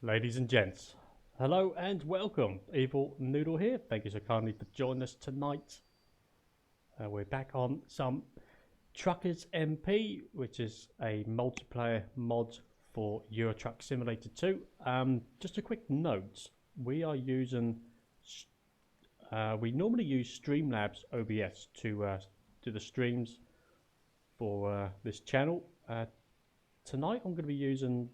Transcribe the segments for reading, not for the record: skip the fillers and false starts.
Ladies and gents, hello and welcome. Evil Noodle here. Thank you so kindly for joining us tonight. We're back on some TruckersMP, which is a multiplayer mod for Euro Truck Simulator 2. Just a quick note, we are using, we normally use Streamlabs OBS to do the streams for this channel. Tonight I'm going to be using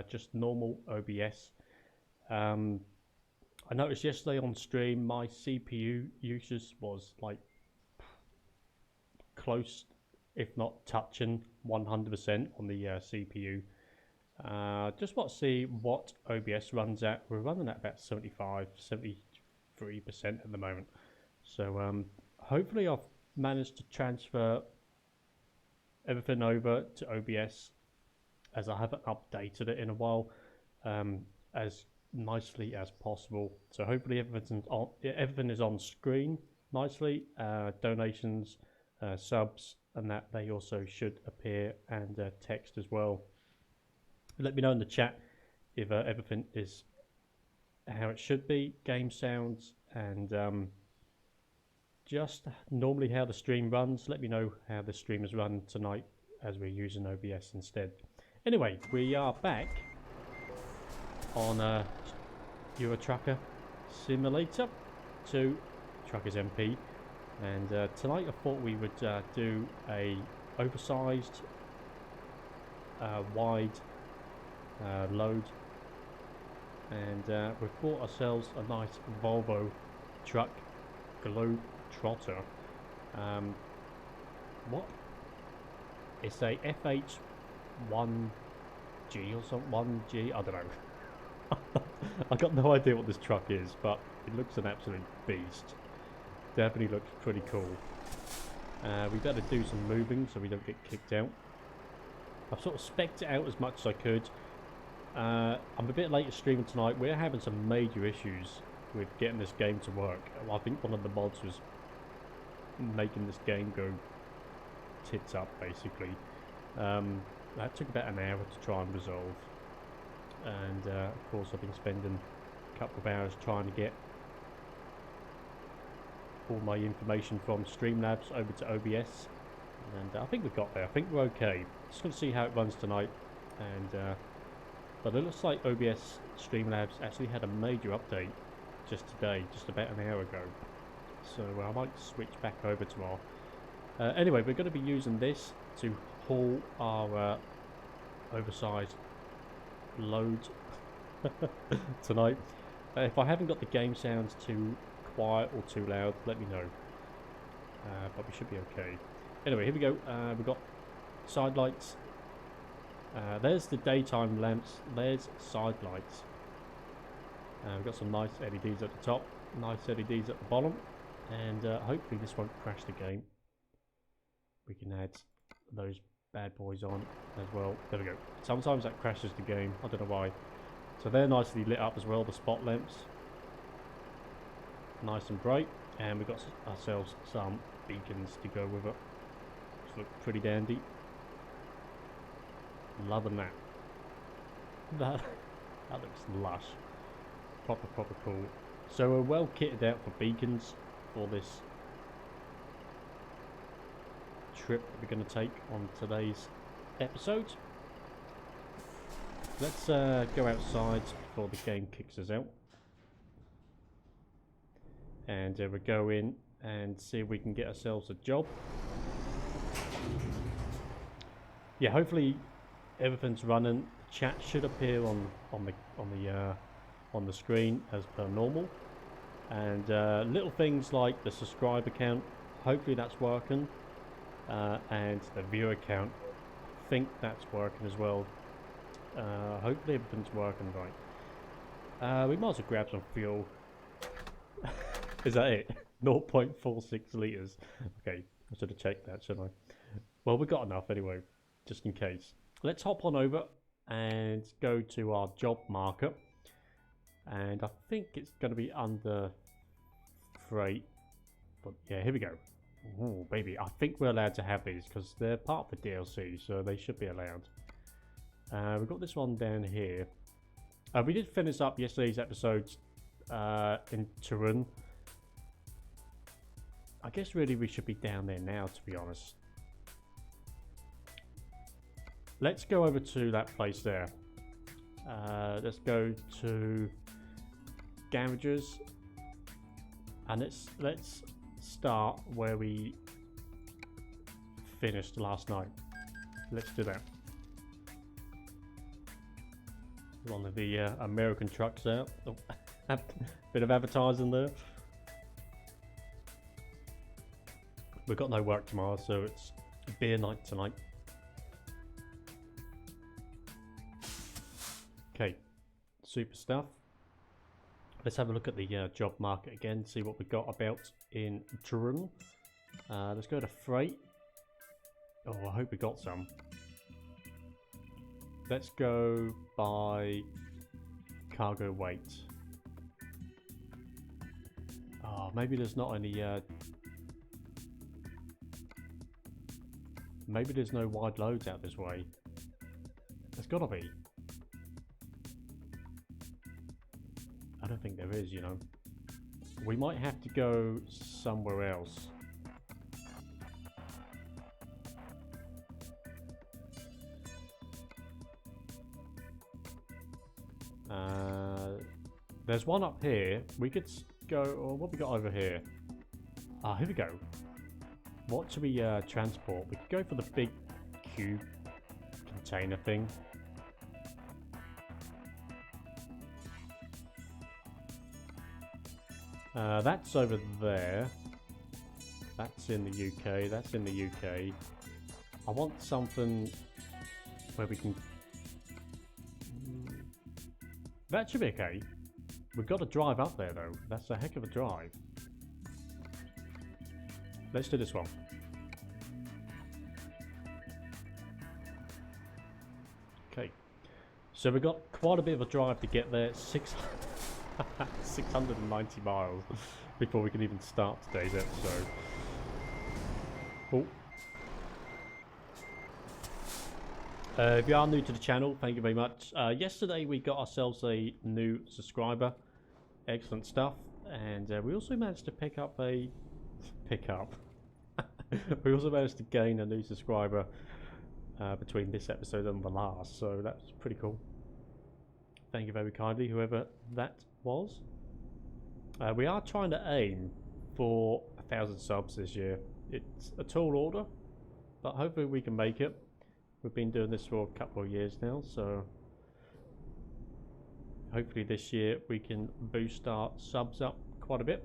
just normal OBS. I noticed yesterday on stream my CPU usage was like close, if not touching 100% on the CPU. Just want to see what OBS runs at. We're running at about 75, 73% at the moment. So hopefully I've managed to transfer everything over to OBS, as I haven't updated it in a while, as nicely as possible. So hopefully everything is on screen nicely. Donations, subs, and that they also should appear, and text as well. Let me know in the chat if everything is how it should be, game sounds, and just normally how the stream runs. Let me know how the stream is run tonight as we're using OBS instead. Anyway, we are back on Euro Trucker Simulator 2 TruckersMP, and tonight I thought we would do a oversized wide load, and we've bought ourselves a nice Volvo truck Globetrotter. What? It's a FH 1G or something, 1G, I don't know. I got no idea what this truck is, but it looks an absolute beast. Definitely looks pretty cool. We better do some moving so we don't get kicked out. I've sort of spec'd it out as much as I could. I'm a bit late streaming tonight. We're having some major issues with getting this game to work. I think one of the mods was making this game go tits up, basically. That took about an hour to try and resolve, and of course I've been spending a couple of hours trying to get all my information from Streamlabs over to OBS, and I think we got there. I think we're okay. Just going to see how it runs tonight, and but it looks like OBS Streamlabs actually had a major update just today, just about an hour ago, so I might switch back over tomorrow. Anyway, we're going to be using this to haul our oversized load tonight. If I haven't got the game sounds too quiet or too loud, let me know, but we should be okay. Anyway, here we go. We've got side lights. There's the daytime lamps, there's side lights. We've got some nice LEDs at the top, nice LEDs at the bottom, and hopefully this won't crash the game. We can add those bad boys on as well. There we go. Sometimes that crashes the game, I don't know why. So they're nicely lit up as well, the spot lamps. Nice and bright. And we've got ourselves some beacons to go with it, which look pretty dandy. Loving that. That looks lush. Proper cool. So we're well kitted out for beacons for this trip that we're going to take on today's episode. Let's go outside before the game kicks us out, and we'll go in and see if we can get ourselves a job. Yeah, hopefully everything's running. The chat should appear on the screen as per normal, and little things like the subscriber count, hopefully that's working. And the viewer count, I think that's working as well. Hopefully everything's working right. We might as well grab some fuel. Is that it? 0.46 litres. Okay, I should have checked that, shouldn't I? Well, we've got enough anyway, just in case. Let's hop on over and go to our job marker. And I think it's going to be under freight. But yeah, here we go. Oh baby, I think we're allowed to have these because they're part of the DLC, so they should be allowed. We've got this one down here. We did finish up yesterday's episodes in Turin. I guess really we should be down there now, to be honest. Let's go over to that place there. Let's go to garages, and let's start where we finished last night. Let's do that. One of the American trucks out. Oh, bit of advertising there. We've got no work tomorrow, so it's beer night tonight. Okay, super stuff. Let's have a look at the job market again, see what we got about in Turin. Let's go to freight. Oh, I hope we got some. Let's go by cargo weight. Oh, maybe there's not any... maybe there's no wide loads out this way. There's gotta be. I don't think there is, you know. We might have to go somewhere else. There's one up here. We could go... Oh, what we got over here? Ah, here we go. What should we transport? We could go for the big cube container thing. That's over there. That's in the UK. That's in the UK. I want something where we can... That should be okay. We've got to drive up there though. That's a heck of a drive. Let's do this one. Okay. So we've got quite a bit of a drive to get there. 690 miles before we can even start today's episode. Oh. If you are new to the channel, thank you very much. Yesterday we got ourselves a new subscriber. Excellent stuff. And we also managed to pick up a... we also managed to gain a new subscriber between this episode and the last. So that's pretty cool. Thank you very kindly, whoever that was. We are trying to aim for 1,000 subs this year. It's a tall order, but hopefully we can make it. We've been doing this for a couple of years now, so hopefully this year we can boost our subs up quite a bit.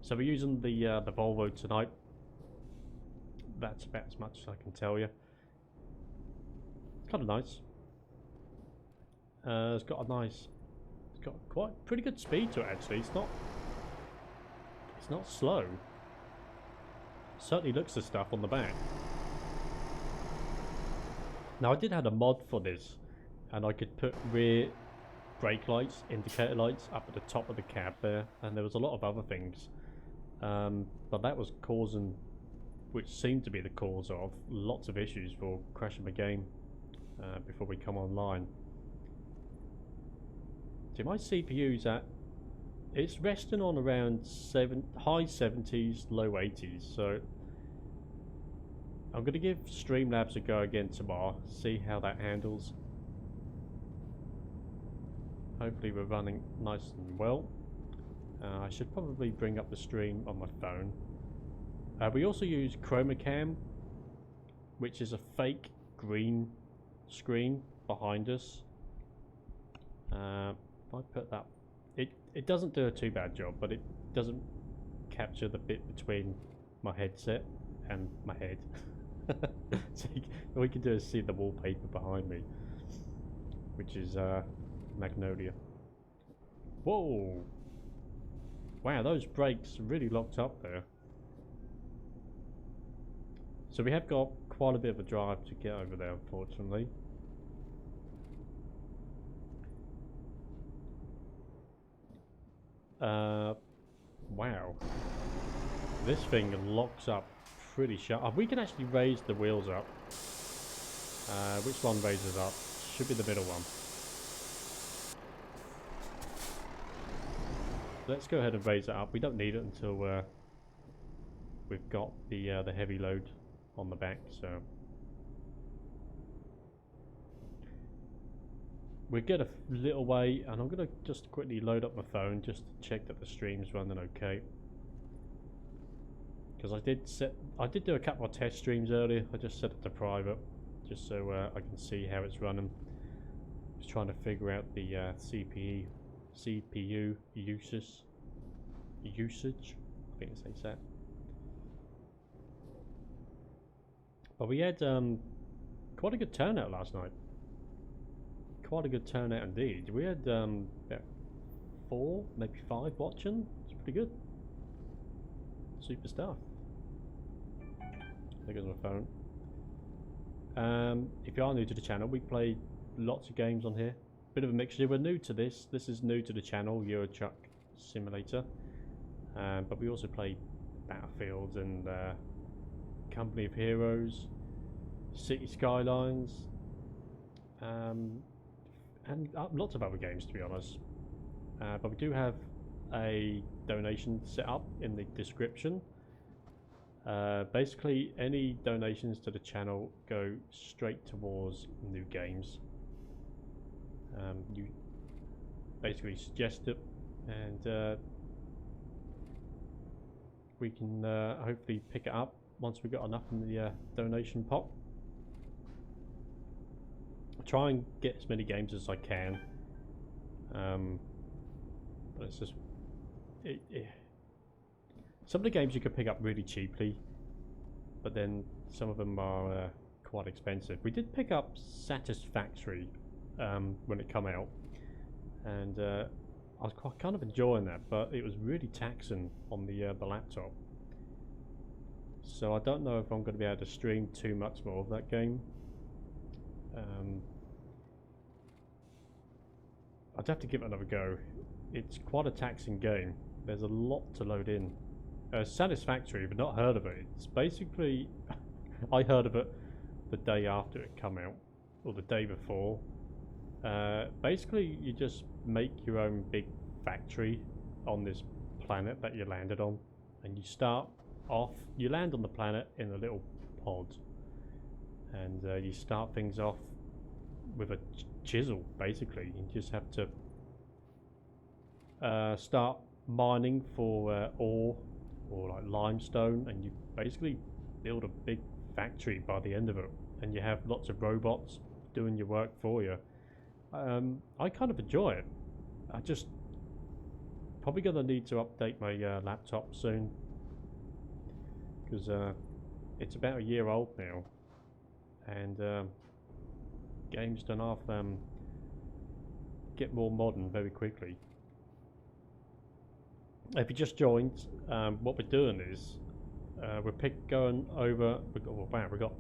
So we're using the Volvo tonight. That's about as much as I can tell you. It's kind of nice. It's got quite pretty good speed to it actually. It's not slow. Certainly looks the stuff on the back. Now I did have a mod for this, and I could put rear brake lights, indicator lights up at the top of the cab there, and there was a lot of other things. But that was causing, which seemed to be the cause of, lots of issues for crashing the game before we come online. So my CPU's it's resting on around high 70s, low 80s, so I'm going to give Streamlabs a go again tomorrow, see how that handles. Hopefully we're running nice and well. I should probably bring up the stream on my phone. We also use ChromaCam, which is a fake green screen behind us. If I put that... It doesn't do a too bad job, but it doesn't capture the bit between my headset and my head. So all we can do is see the wallpaper behind me, which is Magnolia. Whoa! Wow, those brakes really locked up there. So we have got quite a bit of a drive to get over there, unfortunately. Wow. This thing locks up pretty sharp. We can actually raise the wheels up. Which one raises up? Should be the middle one. let's go ahead and raise it up. We don't need it until we've got the heavy load on the back, so we'll get a little way, and I'm gonna just quickly load up my phone just to check that the stream's running okay. Because I did do a couple of test streams earlier. I just set it to private, just so I can see how it's running. Just trying to figure out the CPU usage. I think it says that. But we had quite a good turnout last night. Quite a good turnout indeed. We had about 4, maybe 5 watching. It's pretty good. Super stuff. There goes my phone. If you are new to the channel, we play lots of games on here. Bit of a mixture. We're new to this. This is new to the channel, Euro Truck Simulator. But we also play Battlefield and Company of Heroes, City Skylines, and lots of other games, to be honest. But we do have a donation set up in the description. Basically, any donations to the channel go straight towards new games. You basically suggest it, and we can hopefully pick it up once we've got enough in the donation pot. I'll try and get as many games as I can, but it's just some of the games you can pick up really cheaply, but then some of them are quite expensive. We did pick up Satisfactory when it came out, and I was kind of enjoying that, but it was really taxing on the laptop. So I don't know if I'm going to be able to stream too much more of that game. I'd have to give it another go. It's quite a taxing game. There's a lot to load in. Satisfactory, but not heard of it. It's basically, I heard of it the day after it come out, or the day before. Basically, you just make your own big factory on this planet that you landed on, and you start off, you land on the planet in a little pod, and you start things off with a chisel. Basically, you just have to start mining for ore or like limestone, and you basically build a big factory by the end of it, and you have lots of robots doing your work for you. I kind of enjoy it. I just probably gonna need to update my laptop soon, because it's about a year old now, and games don't half get more modern very quickly. If you just joined, what we're doing is we're going over. We've got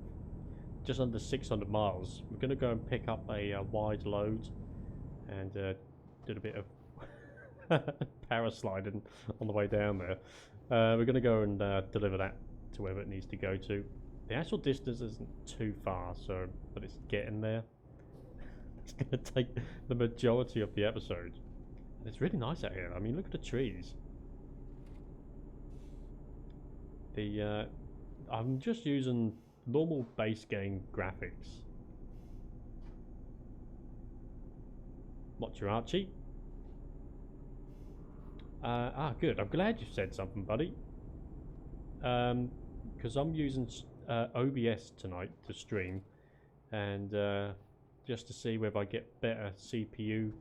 just under 600 miles. We're going to go and pick up a WideLoad and did a bit of parasliding on the way down there. We're going to go and deliver that to wherever it needs to go to. The actual distance isn't too far, but it's getting there. It's going to take the majority of the episode. And it's really nice out here. I mean, look at the trees. I'm just using normal base game graphics. What's your Archie? Good. I'm glad you said something, buddy. Because I'm using OBS tonight to stream, and just to see whether I get better CPU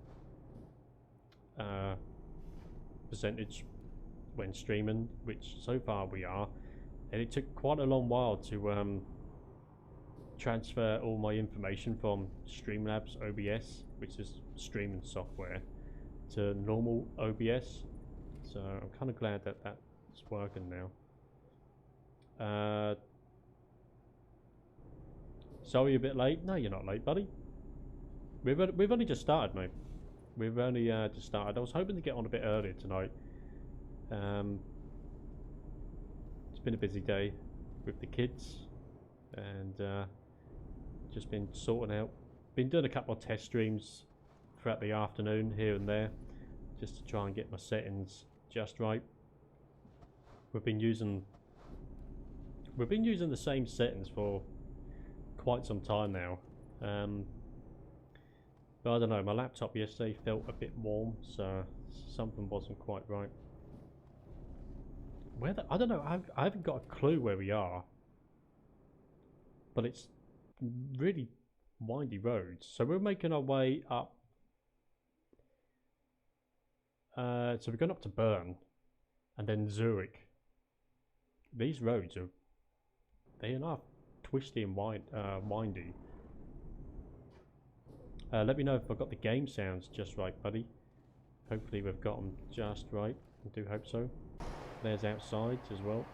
percentage when streaming, which so far we are. And it took quite a long while to transfer all my information from Streamlabs OBS, which is streaming software, to normal OBS. So I'm kind of glad that that's working now. So are you a bit late? No, you're not late, buddy. We've only just started, mate. We've only just started. I was hoping to get on a bit earlier tonight. It's been a busy day with the kids, and just been sorting out. Been doing a couple of test streams throughout the afternoon here and there, just to try and get my settings just right. We've been using the same settings for quite some time now. But I don't know, my laptop yesterday felt a bit warm, so something wasn't quite right. I don't know, I haven't got a clue where we are. But it's really windy roads. So we're making our way up. So we're going up to Bern and then Zurich. These roads they are not twisty and windy. Let me know if I've got the game sounds just right, buddy. Hopefully we've got them just right. I do hope so. There's outside as well.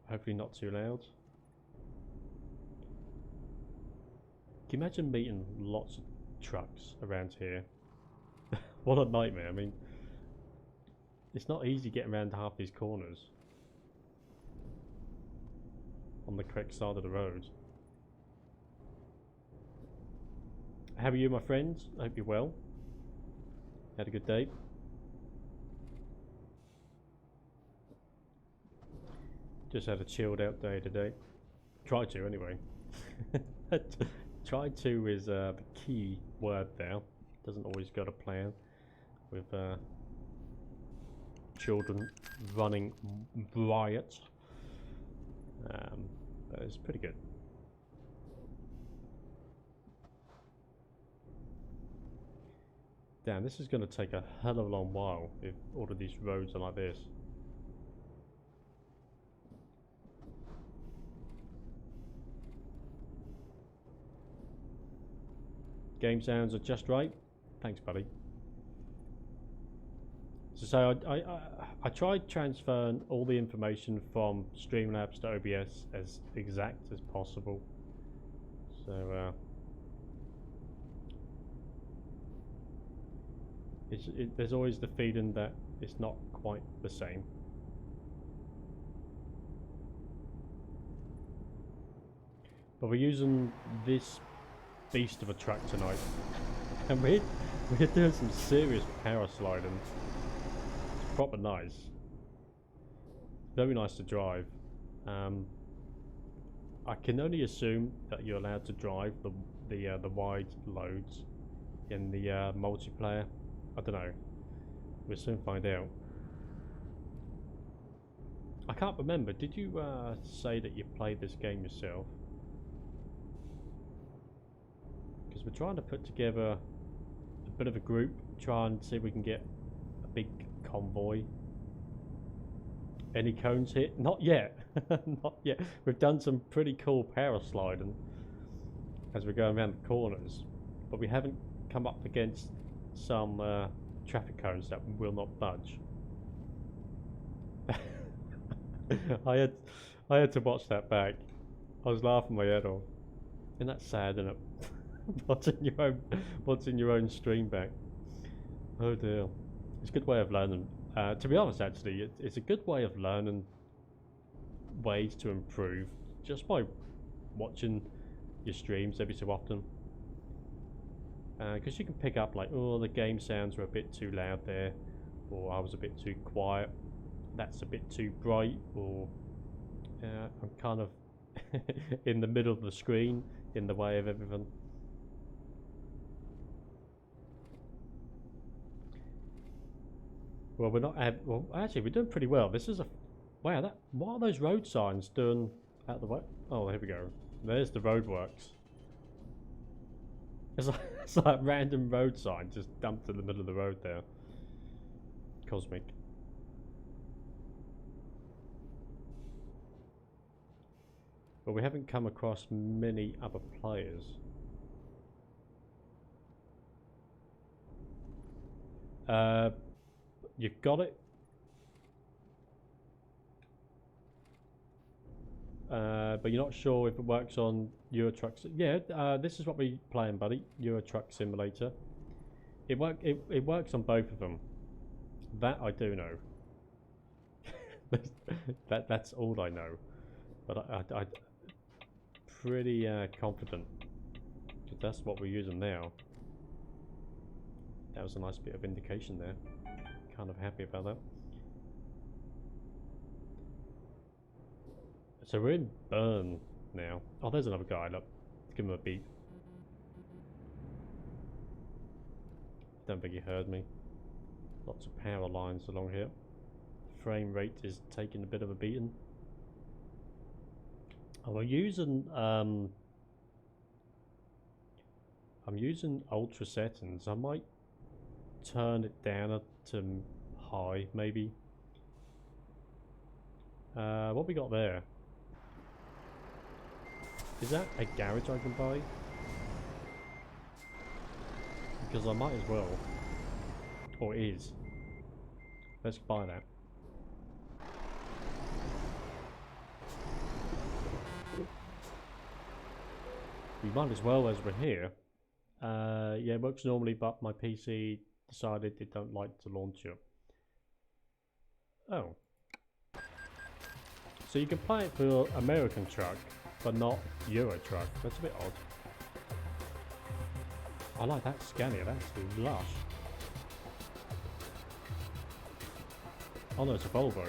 Hopefully not too loud. Can you imagine meeting lots of trucks around here? What a nightmare. I mean, it's not easy getting around half these corners on the correct side of the road. How are you, my friends? I hope you're well. Had a good day. Just had a chilled out day today. Try to anyway. Try to is the key word there. Doesn't always go to plan with children running riot. But it's pretty good. Damn, this is going to take a hell of a long while if all of these roads are like this. Game sounds are just right. Thanks, buddy. So I tried transferring all the information from Streamlabs to OBS as exact as possible. So there's always the feeling that it's not quite the same. But we're using this beast of a truck tonight, and we're doing some serious power sliding. It's proper nice, very nice to drive. I can only assume that you're allowed to drive the wide loads in the multiplayer. I don't know. We'll soon find out. I can't remember. Did you say that you played this game yourself? Because we're trying to put together a bit of a group, try and see if we can get a big convoy. Any cones hit? Not yet. Not yet. We've done some pretty cool power sliding as we're going around the corners, but we haven't come up against some traffic cones that will not budge. I had to watch that back. I was laughing my head off. Isn't that sad, isn't it? watching your own stream back. Oh dear. It's a good way of learning. To be honest, actually, it's a good way of learning ways to improve just by watching your streams every so often. Because you can pick up like, oh, the game sounds were a bit too loud there, or I was a bit too quiet, that's a bit too bright, or I'm kind of in the middle of the screen, in the way of everything. Well, we're not. Well, actually, we're doing pretty well. This is a. Wow, what are those road signs doing out the way? Oh, here we go. There's the roadworks. It's like random road sign just dumped in the middle of the road there. Cosmic. But we haven't come across many other players. You've got it. But you're not sure if it works on Euro Truck. Yeah, this is what we're playing, buddy. Euro Truck Simulator. It works on both of them. That I do know. That's all I know. But I'm pretty confident that that's what we're using now. That was a nice bit of indication there. kind of happy about that. So we're in Burn now. Oh, there's another guy. Look, let's give him a beat. Don't think he heard me. Lots of power lines along here. Frame rate is taking a bit of a beating. Oh, I'm using ultra settings. I might turn it down to high, maybe. What we got there? Is that a garage I can buy? Because I might as well. Or is. Let's buy that. We might as well as we're here. Yeah, it works normally, but my PC decided it don't like to launch it. Oh. So you can play it for American Truck, but not Euro Truck. That's a bit odd. I like that Scania, that's lush. Oh no, it's a Volvo.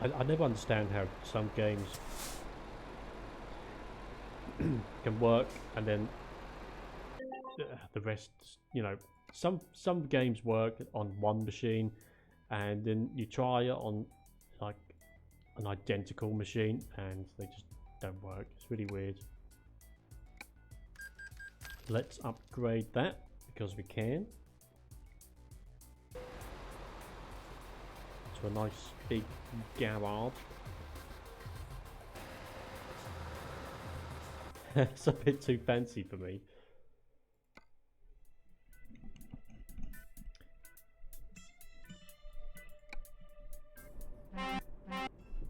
I never understand how some games can work and then the rest, you know, some games work on one machine and then you try it on like an identical machine and they just don't work. It's really weird. Let's upgrade that because we can to a nice big garage. It's a bit too fancy for me.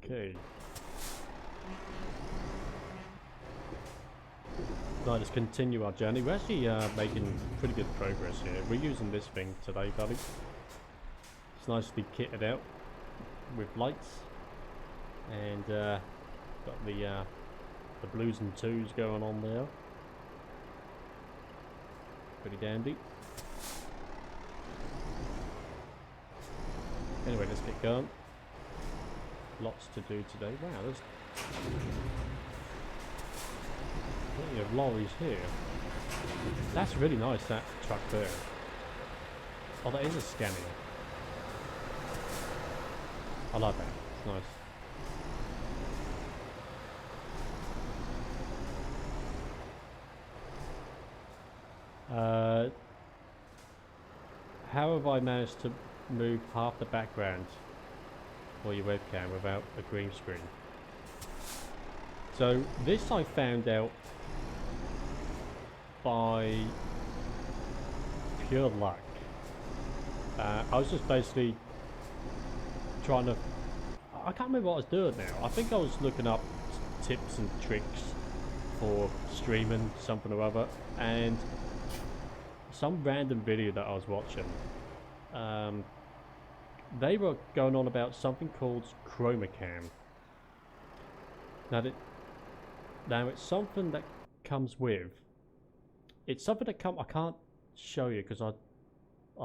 Okay. Right, let's continue our journey. We're actually making pretty good progress here. We're using this thing today, buddy. It's nicely kitted out with lights, and got the blues and twos going on there. Pretty dandy. Anyway, let's get going. Lots to do today. Wow, there's plenty of lorries here. That's really nice, that truck there. Oh, that is a Scania. I like that. It's nice. How have I managed to move half the background for your webcam without a green screen? So this I found out by pure luck. I was just basically trying to, I can't remember what I was doing now. I think I was looking up tips and tricks for streaming something or other, and some random video that I was watching, they were going on about something called chroma cam. Now it's something that comes with, it's something that I can't show you because I'll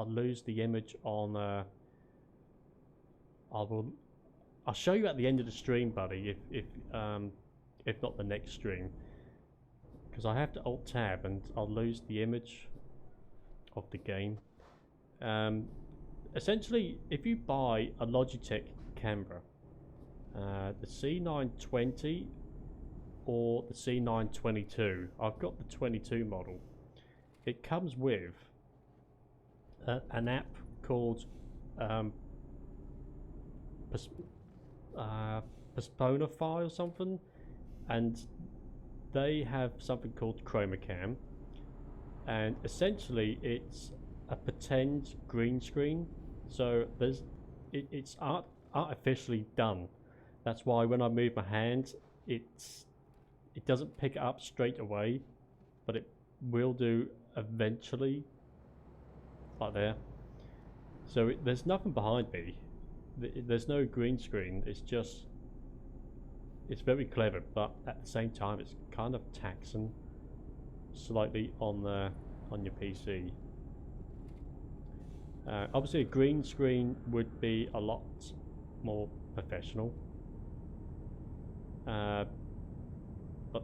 lose the image on I'll show you at the end of the stream, buddy, if not the next stream, because I have to alt tab and I'll lose the image of the game. Essentially, if you buy a Logitech camera, the C920 or the C922, I've got the 22 model, it comes with an app called Postponify or something, and they have something called chroma cam, and essentially it's a pretend green screen. So it's artificially done. That's why when I move my hand, it doesn't pick it up straight away, but it will do eventually, like there. So there's nothing behind me. There's no green screen. It's it's very clever, but at the same time it's kind of taxing slightly on your PC. Obviously a green screen would be a lot more professional, but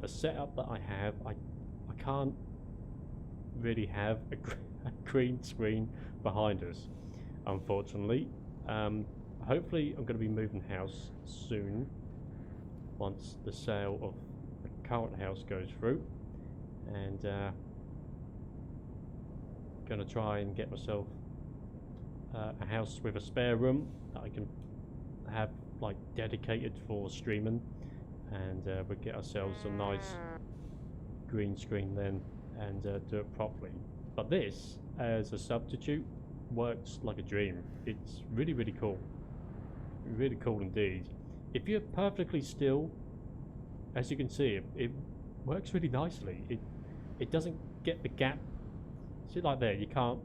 the setup that I have, I can't really have a green screen behind us, unfortunately. Hopefully I'm going to be moving house soon, once the sale of the current house goes through, and going to try and get myself a house with a spare room that I can have like dedicated for streaming, and we'll get ourselves a nice green screen then, and do it properly. But this as a substitute works like a dream. It's really, really cool. Really cool indeed. If you're perfectly still, as you can see, it works really nicely. It doesn't get the gap. See, like there, you can't,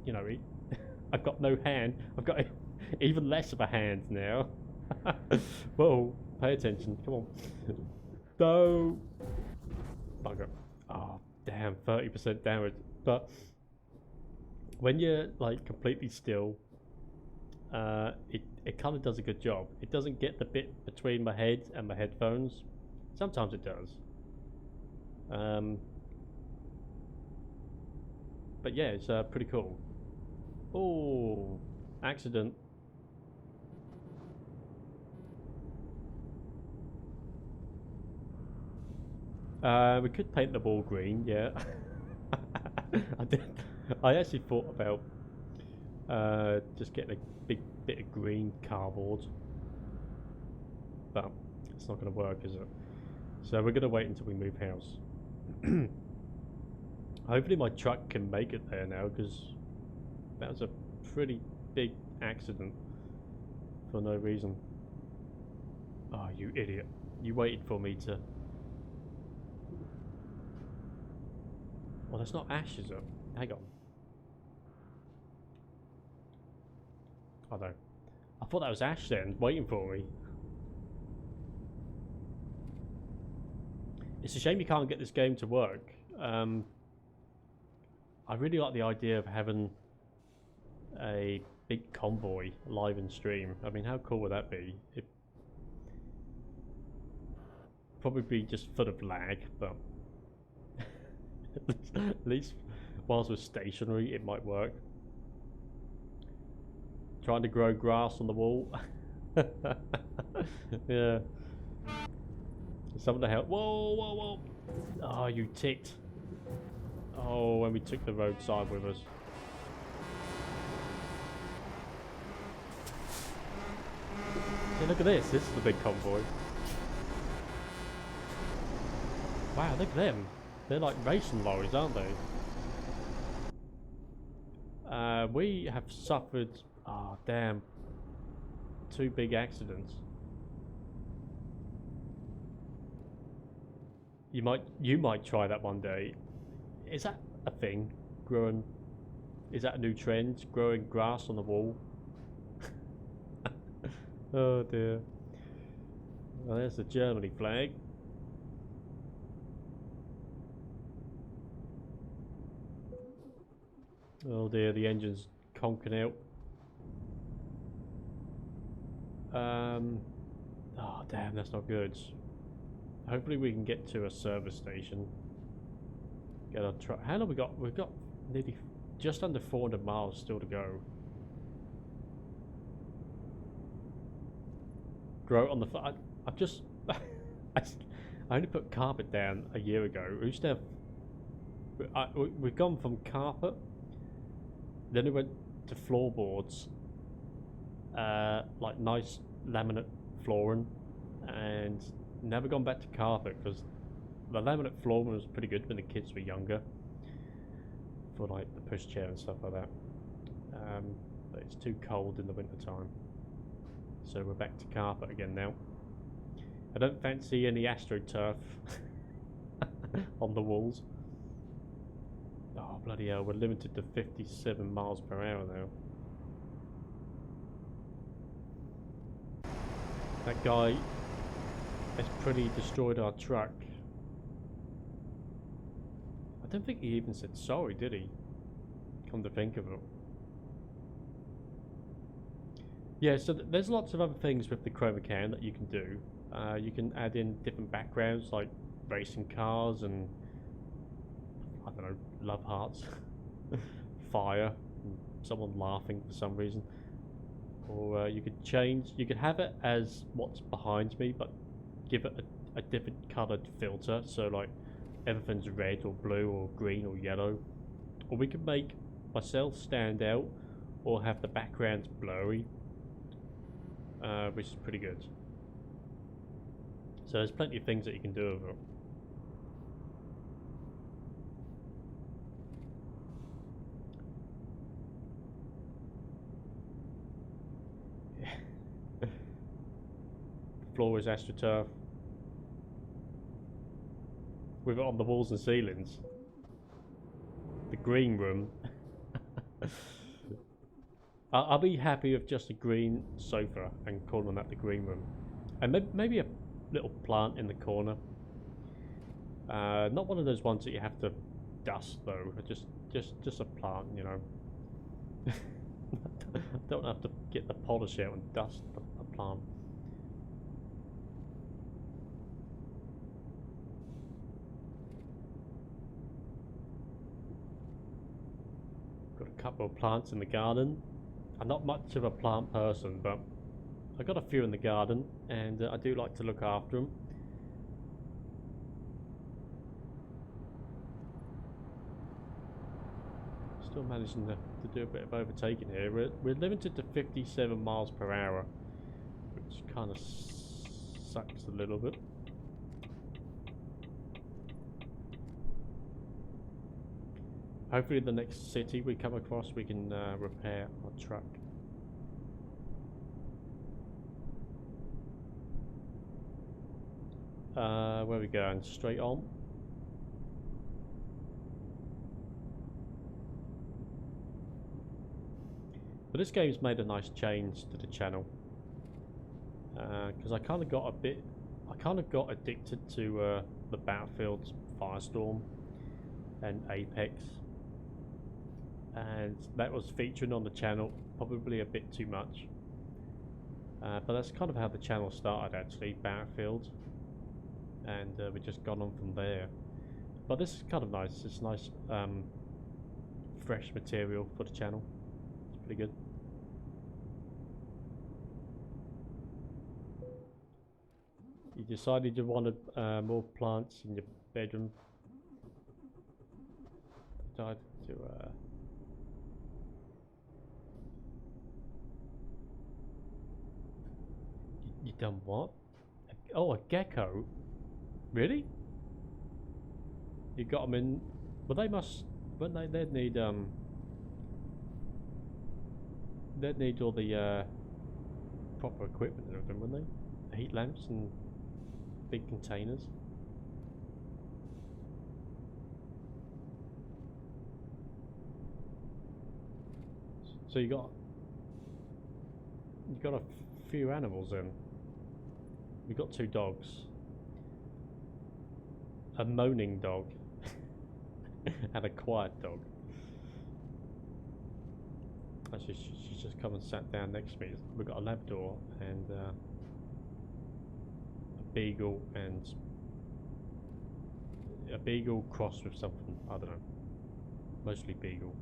you know, I've got no hand. I've got even less of a hand now. Whoa, pay attention, come on. No. Bugger. Oh, damn, 30% damage. But when you're like completely still, it kind of does a good job. It doesn't get the bit between my head and my headphones. Sometimes it does. But yeah, it's pretty cool. Oh, accident. We could paint the wall green, yeah. I actually thought about just getting a big bit of green cardboard, but it's not going to work, is it? So we're going to wait until we move house. Hopefully my truck can make it there now, because that was a pretty big accident for no reason. Oh, you idiot. You waited for me to... Well, there's not ashes up. Hang on. Oh no. I thought that was ash then, waiting for me. It's a shame you can't get this game to work. I really like the idea of having a big convoy live in stream. I mean, how cool would that be? It'd probably be just full of lag, but at least whilst we're stationary, it might work. Trying to grow grass on the wall. Yeah. Someone to help. Whoa, whoa, whoa. Oh, you ticked. Oh, when we took the roadside with us. Hey, look at this. This is the big convoy. Wow, look at them. They're like racing lorries, aren't they? We have suffered... Oh, damn. 2 big accidents. You might try that one day. Is that a thing? Growing... Is that a new trend? Growing grass on the wall? Oh dear. Well, there's the Germany flag. Oh dear, the engine's conking out. Oh damn, that's not good. Hopefully we can get to a service station. Get our truck. How long we got? We've got nearly just under 400 miles still to go. Grow on the... I've just... I only put carpet down a year ago. We used to have... We've gone from carpet, then we went to floorboards, like nice laminate flooring, and never gone back to carpet, because the laminate flooring was pretty good when the kids were younger, for like the pushchair and stuff like that. But it's too cold in the winter time, so we're back to carpet again now. I don't fancy any AstroTurf on the walls. Oh bloody hell, we're limited to 57 miles per hour now. It's pretty destroyed our truck. I don't think he even said sorry, did he? Come to think of it. Yeah, so there's lots of other things with the Chroma Can that you can do. You can add in different backgrounds like racing cars and I don't know, love hearts, fire, and someone laughing for some reason. Or you could have it as what's behind me, but give it a different coloured filter, so like everything's red or blue or green or yellow. Or we could make myself stand out, or have the background blurry, which is pretty good. So there's plenty of things that you can do with it. The floor is AstroTurf. With it on the walls and ceilings. The green room. I'll be happy with just a green sofa and calling that the green room. And maybe a little plant in the corner. Not one of those ones that you have to dust though. Just a plant, you know. Don't have to get the polish out and dust a plant. Got a couple of plants in the garden. I'm not much of a plant person, but I got a few in the garden, and I do like to look after them. Still managing to do a bit of overtaking here. We're limited to 57 miles per hour, which kind of sucks a little bit. Hopefully the next city we come across we can repair our truck. Where are we going? Straight on? But this game's made a nice change to the channel. Because I kind of got addicted to the Battlefield, Firestorm and Apex. And that was featuring on the channel probably a bit too much. But that's kind of how the channel started actually, Battlefield. And we've just gone on from there. But this is kind of nice, it's nice fresh material for the channel. It's pretty good. You decided you wanted more plants in your bedroom. Decided to you done what? Oh, a gecko? Really? You got them in? Well, they must. Wouldn't they? They'd need all the proper equipment and everything, wouldn't they? Heat lamps and big containers. So you got a few animals then. We got 2 dogs. A moaning dog and a quiet dog. Actually, she's just come and sat down next to me. We've got a Labrador and a beagle, and a beagle crossed with something, I don't know. Mostly beagle.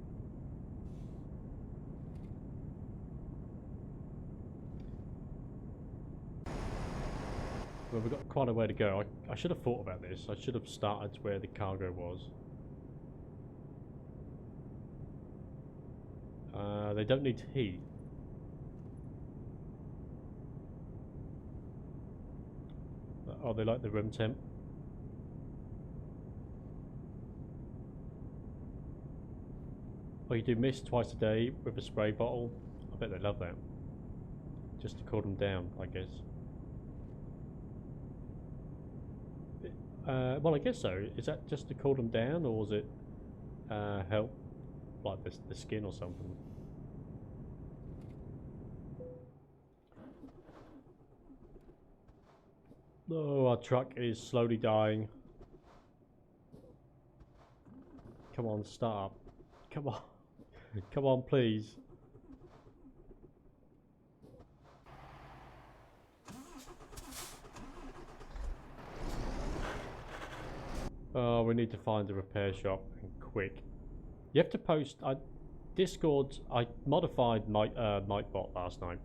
Well, we've got quite a way to go. I should have thought about this. I should have started where the cargo was. They don't need heat. Oh, they like the room temp. Oh, you do mist twice a day with a spray bottle. I bet they love that. Just to cool them down, I guess. Well, I guess so. Is that just to cool them down, or was it help like the skin or something? No, our truck is slowly dying. Come on, start up. Come on. Come on, please. Oh, we need to find a repair shop and quick. You have to post. Discord. I modified Nightbot last night.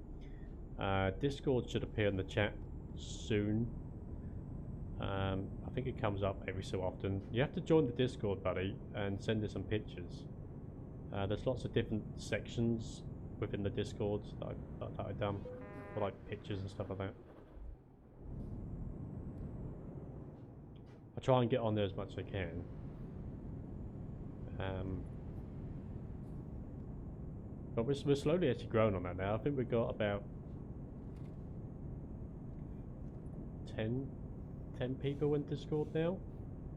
Discord should appear in the chat soon. I think it comes up every so often. You have to join the Discord, buddy, and send us some pictures. There's lots of different sections within the Discord that I've done for like pictures and stuff like that. I try and get on there as much as I can. But we're slowly actually growing on that now. I think we've got about 10 people in Discord now.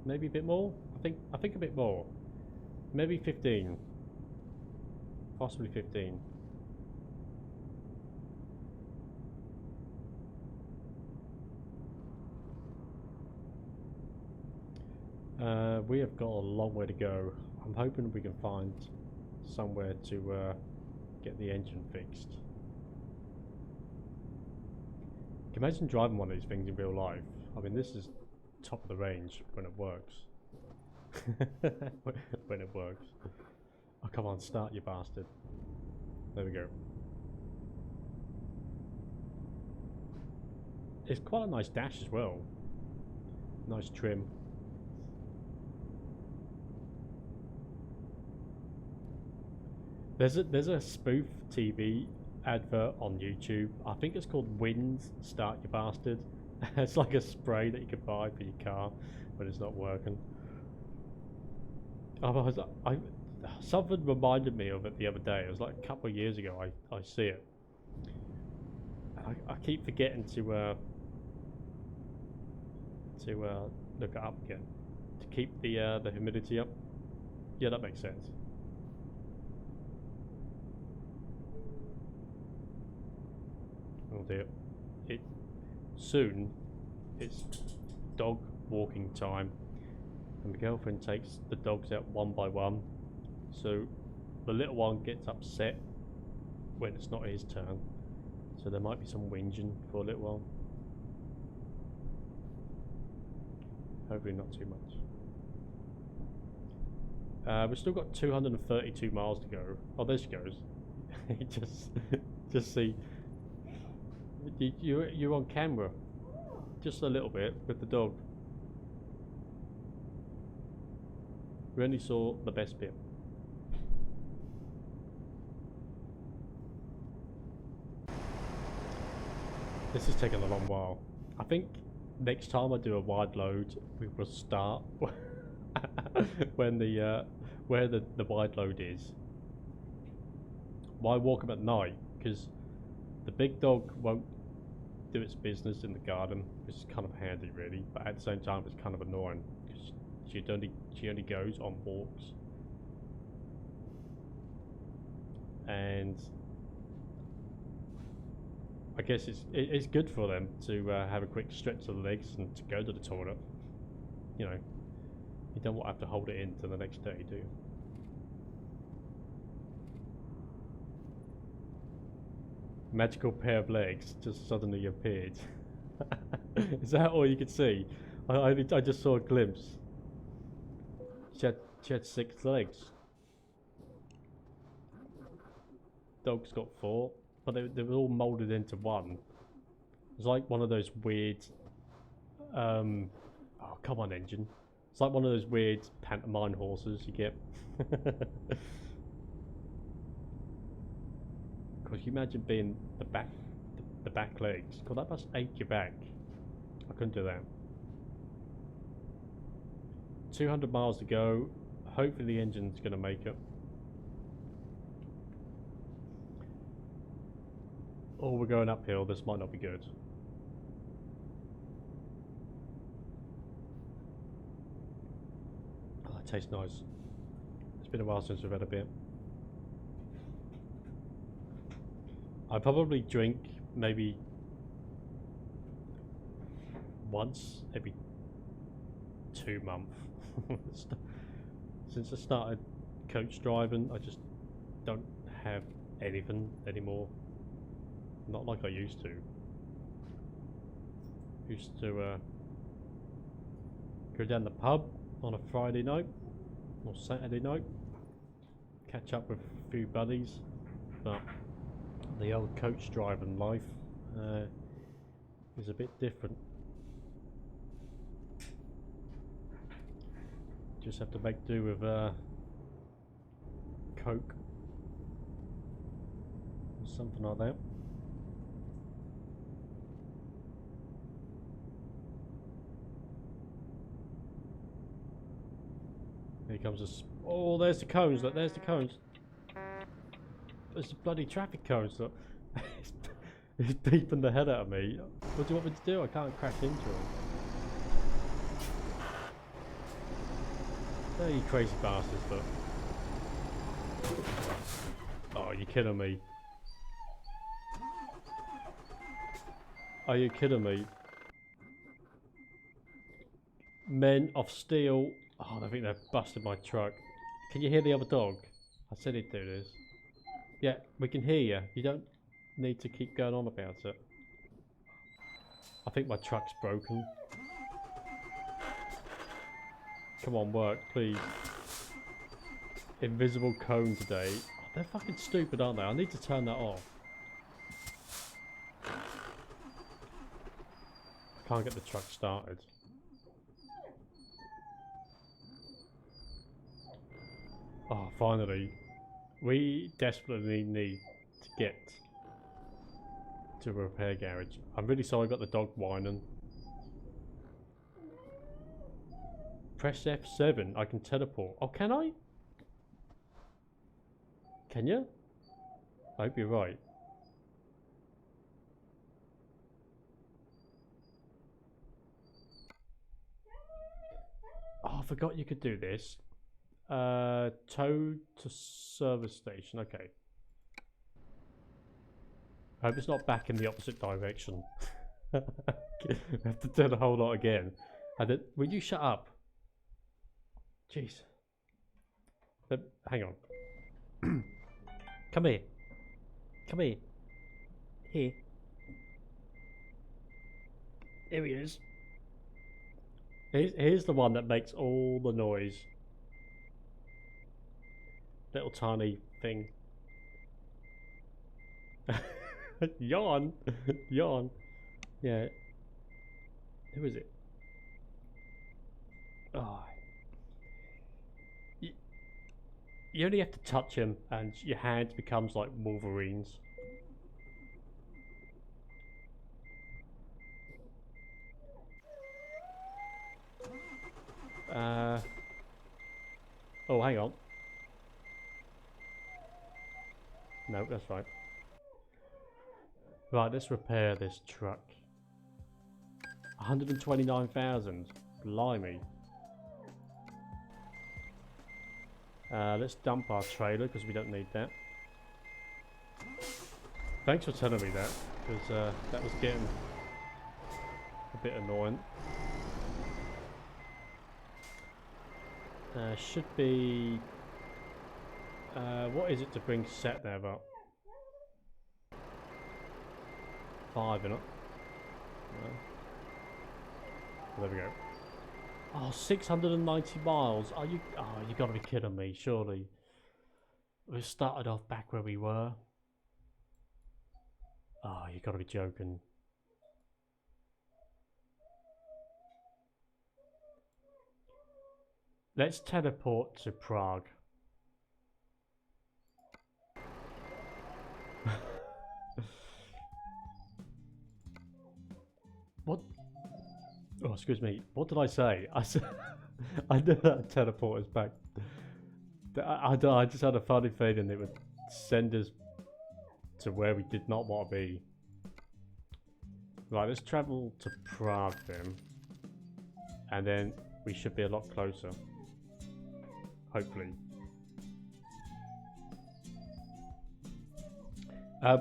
Maybe a bit more. I think a bit more. Maybe 15. Possibly 15. We have got a long way to go. I'm hoping we can find somewhere to get the engine fixed. Can you imagine driving one of these things in real life? I mean, this is top of the range when it works. When it works. Oh, come on, start, you bastard. There we go. It's quite a nice dash as well. Nice trim. There's a spoof TV advert on YouTube. I think it's called Winds Start You Bastard. It's like a spray that you could buy for your car when it's not working. Something reminded me of it the other day. It was like a couple of years ago. I see it. I keep forgetting to look it up again to keep the humidity up. Yeah, that makes sense. Oh dear. Soon it's dog walking time, and my girlfriend takes the dogs out one by one, so the little one gets upset when it's not his turn, so there might be some whinging for a little while. Hopefully not too much. We've still got 232 miles to go. Oh, there she goes. just see. You're on camera, just a little bit with the dog. We only saw the best bit. This is taking a long while. I think next time I do a wide load, we will start when where the wide load is. Why walk them at night? Because the big dog won't do its business in the garden, which is kind of handy really, but at the same time it's kind of annoying because she only goes on walks, and I guess it's good for them to have a quick stretch of the legs and to go to the toilet. You know, you don't have to hold it in to the next day, do you? Magical pair of legs just suddenly appeared. Is that all you could see? I just saw a glimpse. She had 6 legs. Dog's got 4, but they were all moulded into one. It's like one of those weird... oh, come on, engine. It's like one of those weird pantomime horses you get. Because you imagine being the back legs. God, that must ache your back. I couldn't do that. 200 miles to go. Hopefully the engine's going to make it. Oh, we're going uphill. This might not be good. Oh, that tastes nice. It's been a while since we've had a beer. I probably drink maybe once every 2 months. Since I started coach driving, I just don't have anything anymore. Not like I used to. Used to go down the pub on a Friday night or Saturday night, catch up with a few buddies, but the old coach driving life is a bit different. Just have to make do with Coke or something like that. Here comes a... Oh, there's the cones, look, there's the cones. There's the bloody traffic cones, look. He's beeping the head out of me. What do you want me to do? I can't crash into him. There you crazy bastards, look. Oh, you're kidding me. Are you kidding me? Men of Steel. Oh, I think they've busted my truck. Can you hear the other dog? I said he'd do this. Yeah, we can hear you. You don't need to keep going on about it. I think my truck's broken. Come on, work, please. Invisible cone today. Oh, they're fucking stupid, aren't they? I need to turn that off. I can't get the truck started. Oh, finally. We desperately need to get to a repair garage. I'm really sorry about the dog whining. Press F7. I can teleport. Oh, can I? Can you? I hope you're right. Oh, I forgot you could do this. Tow to service station. Okay. I hope it's not back in the opposite direction. I have to do the whole lot again. And then, will you shut up? Jeez. Hang on. Come here. Come here. Here. Here he is. Here's the one that makes all the noise. Little tiny thing. Yawn. Yawn. Yeah. Who is it? Oh. You only have to touch him and your hand becomes like Wolverine's. Oh, hang on. No, that's right. Right, let's repair this truck. 129,000. Blimey. Let's dump our trailer because we don't need that. Thanks for telling me that, because that was getting a bit annoying. Should be... what is it to bring sat nav up? 5, innit? No. There we go. Oh, 690 miles. Are you? Oh, you gotta be kidding me, surely. We started off back where we were. Oh, you gotta be joking. Let's teleport to Prague. What? Oh, excuse me. What did I say? I said I knew that teleport us back. I just had a funny feeling it would send us to where we did not want to be. Right, let's travel to Prague then. And then we should be a lot closer. Hopefully.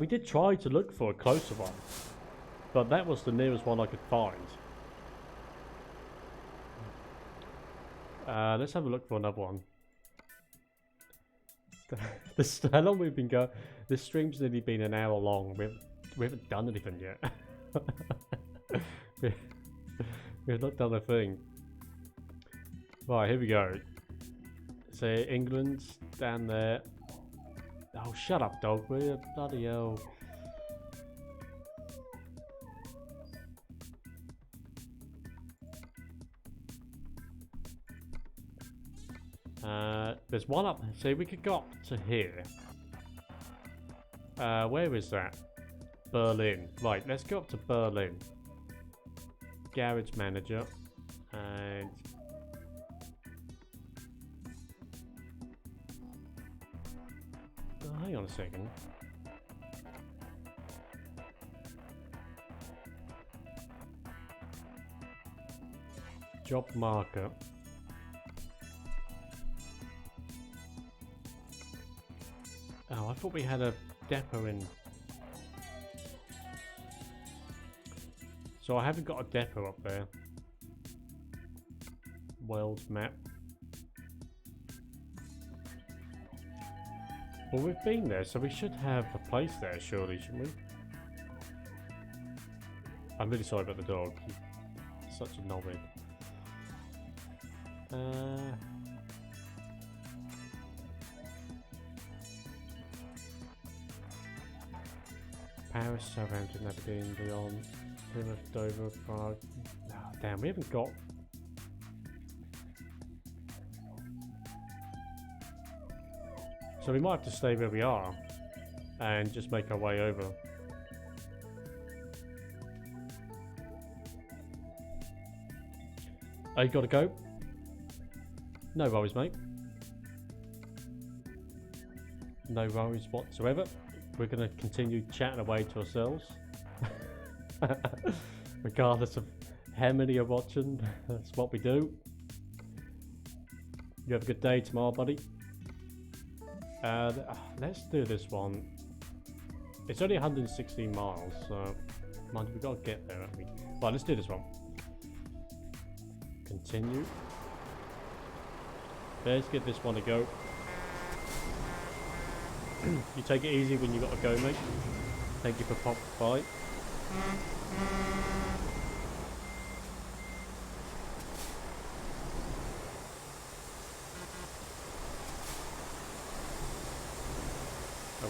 We did try to look for a closer one. But that was the nearest one I could find. Let's have a look for another one. How long we've been going? This stream's nearly been an hour long. We haven't done anything yet. We've not done a thing. Right, here we go. So England's down there. Oh, shut up, dog. We're bloody hell. There's one up. See, we could go up to here. Where is that? Berlin. Right, let's go up to Berlin. Garage manager. And... oh, hang on a second. Job marker. Oh, I thought we had a depot in. So I haven't got a depot up there. World map. Well, we've been there, so we should have a place there, surely, shouldn't we? I'm really sorry about the dog. He's such a knobhead. Paris, Southampton, Aberdeen, Lyon, Plymouth, Dover, Prague. Oh, damn, we haven't got... so we might have to stay where we are and just make our way over. Oh, you gotta go? No worries, mate. No worries whatsoever. We're going to continue chatting away to ourselves. Regardless of how many are watching, that's what we do. You have a good day tomorrow, buddy. Let's do this one. It's only 116 miles, so mind you, we've got to get there, haven't we? Right, let's do this one. Continue. Let's get this one to go. You take it easy when you got to go, mate. Thank you for popping by.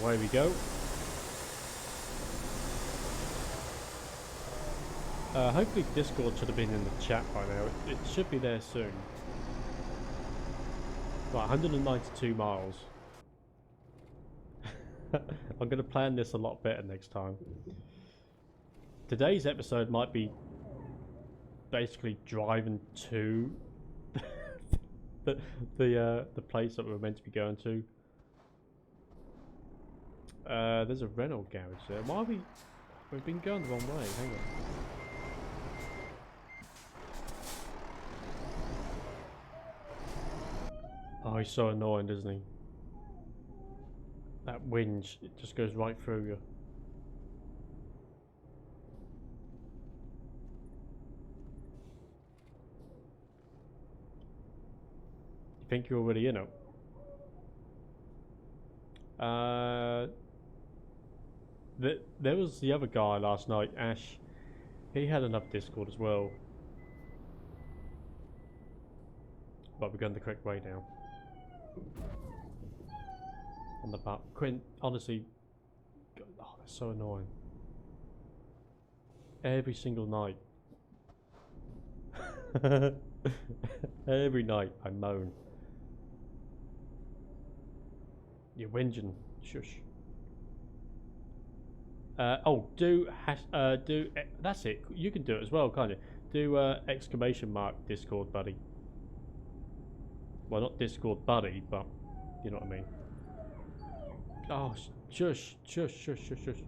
Away we go. Hopefully Discord should have been in the chat by now. It should be there soon. Right, 192 miles. I'm going to plan this a lot better next time. Today's episode might be basically driving to the place that we're meant to be going to. There's a Renault garage there. Why are we've been going the wrong way? Hang on. Oh, he's so annoying, isn't he? That whinge, it just goes right through you. You think you're already in it? There was the other guy last night, Ash. He had another Discord as well. But we're going the correct way now. On the map. Quint, honestly, oh, that's so annoying. Every single night. Every night I moan. You're whinging. Shush. Oh, that's it. You can do it as well, can't you? Do exclamation mark Discord buddy. Well, not Discord buddy, but you know what I mean. Oh, shush, shush, shush, shush, shush.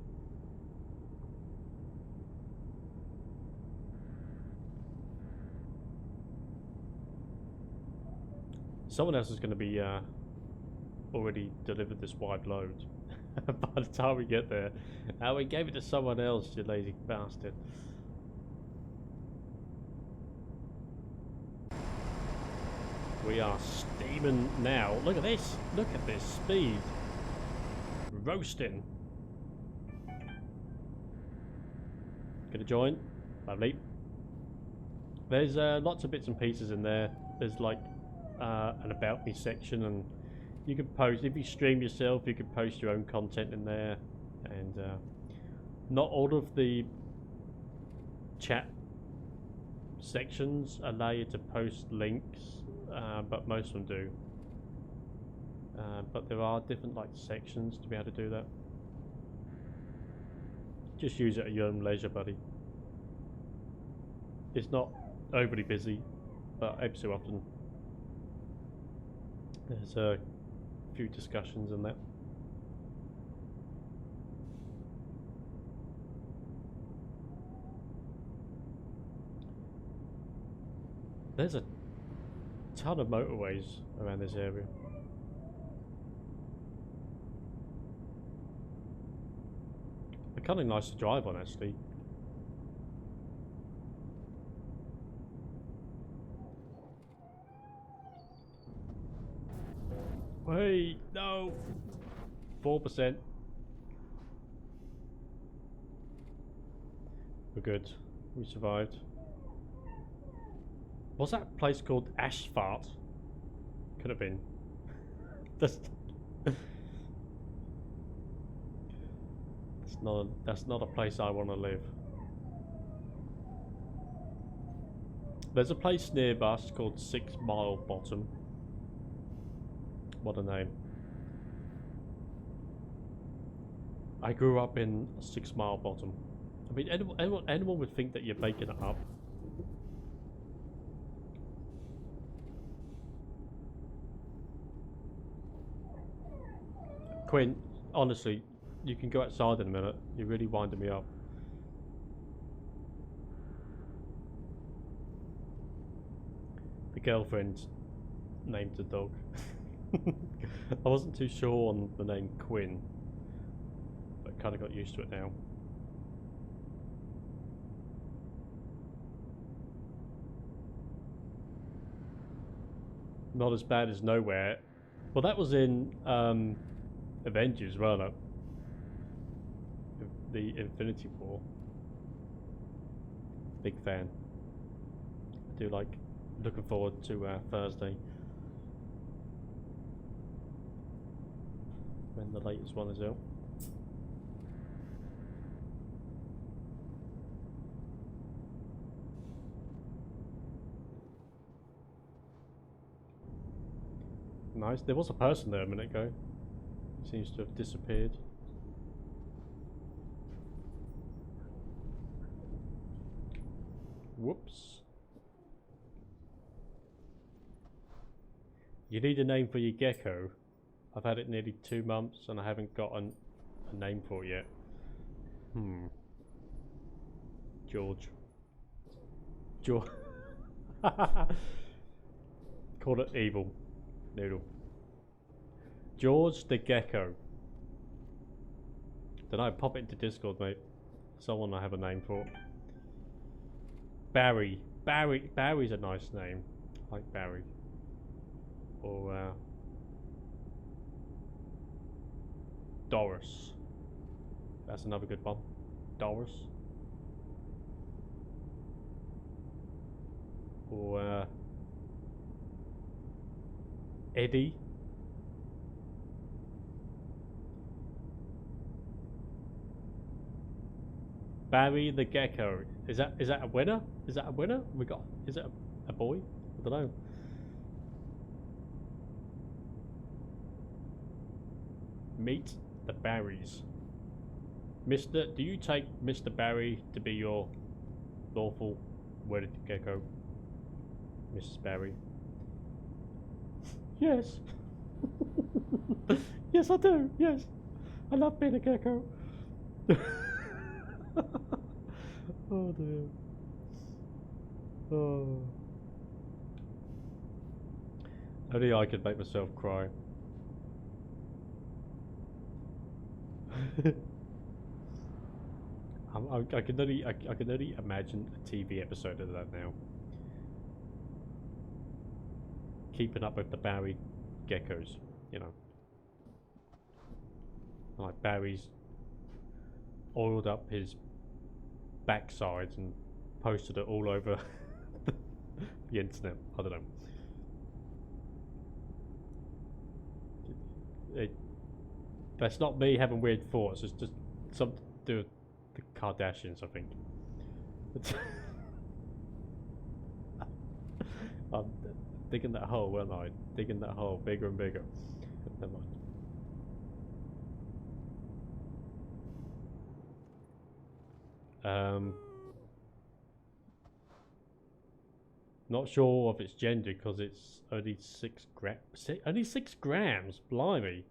Someone else is going to be already delivered this WideLoad by the time we get there. We gave it to someone else, you lazy bastard. We are steaming now. Look at this. Look at this speed. Roasting. Gonna join. Lovely. There's lots of bits and pieces in there. There's like an about me section, and you can post, if you stream yourself, you can post your own content in there. And not all of the chat sections allow you to post links, but most of them do. But there are different like sections to be able to do that. Just use it at your own leisure, buddy. It's not overly busy, but every so often there's a few discussions in that. There's a ton of motorways around this area. They're kind of nice to drive on, actually. Hey, no! 4%. We're good. We survived. What's that place called? Asphalt? Could have been. That's not a place I want to live. There's a place near us called 6 Mile Bottom. What a name. I grew up in 6 Mile Bottom. I mean, anyone would think that you're making it up. Quinn, honestly, you can go outside in a minute. You're really winding me up. The girlfriend named the dog. I wasn't too sure on the name Quinn, but kind of got used to it now. Not as bad as Nowhere. Well, that was in Avengers, well, no. The Infinity War. Big fan. I do like looking forward to Thursday, when the latest one is out. Nice. There was a person there a minute ago. Seems to have disappeared. Whoops. You need a name for your gecko. I've had it nearly 2 months and I haven't gotten a name for it yet. George. George. Call it evil. Noodle. George the Gecko. Dunno, pop it into Discord, mate. Someone I have a name for. Barry. Barry's a nice name. I like Barry. Or Doris. That's another good one. Doris. Or Eddie. Barry the Gecko. Is that a winner? Is that a winner? Is it a boy? I don't know. Meet the Barrys. Do you take Mr. Barry to be your lawful wedded gecko? Mrs. Barry. Yes. Yes, I do. Yes. I love being a gecko. Oh dear. Oh. Only I could make myself cry. I can only imagine a TV episode of that now. keeping up with the Barry geckos, you know. Like Barry's oiled up his backsides and posted it all over the internet. I don't know. That's not me having weird thoughts. It's just something to do with the Kardashians, I think. I'm digging that hole, weren't I? Digging that hole bigger and bigger. Never mind. Not sure of its gender because it's only 6 grams. Only 6 grams? Blimey.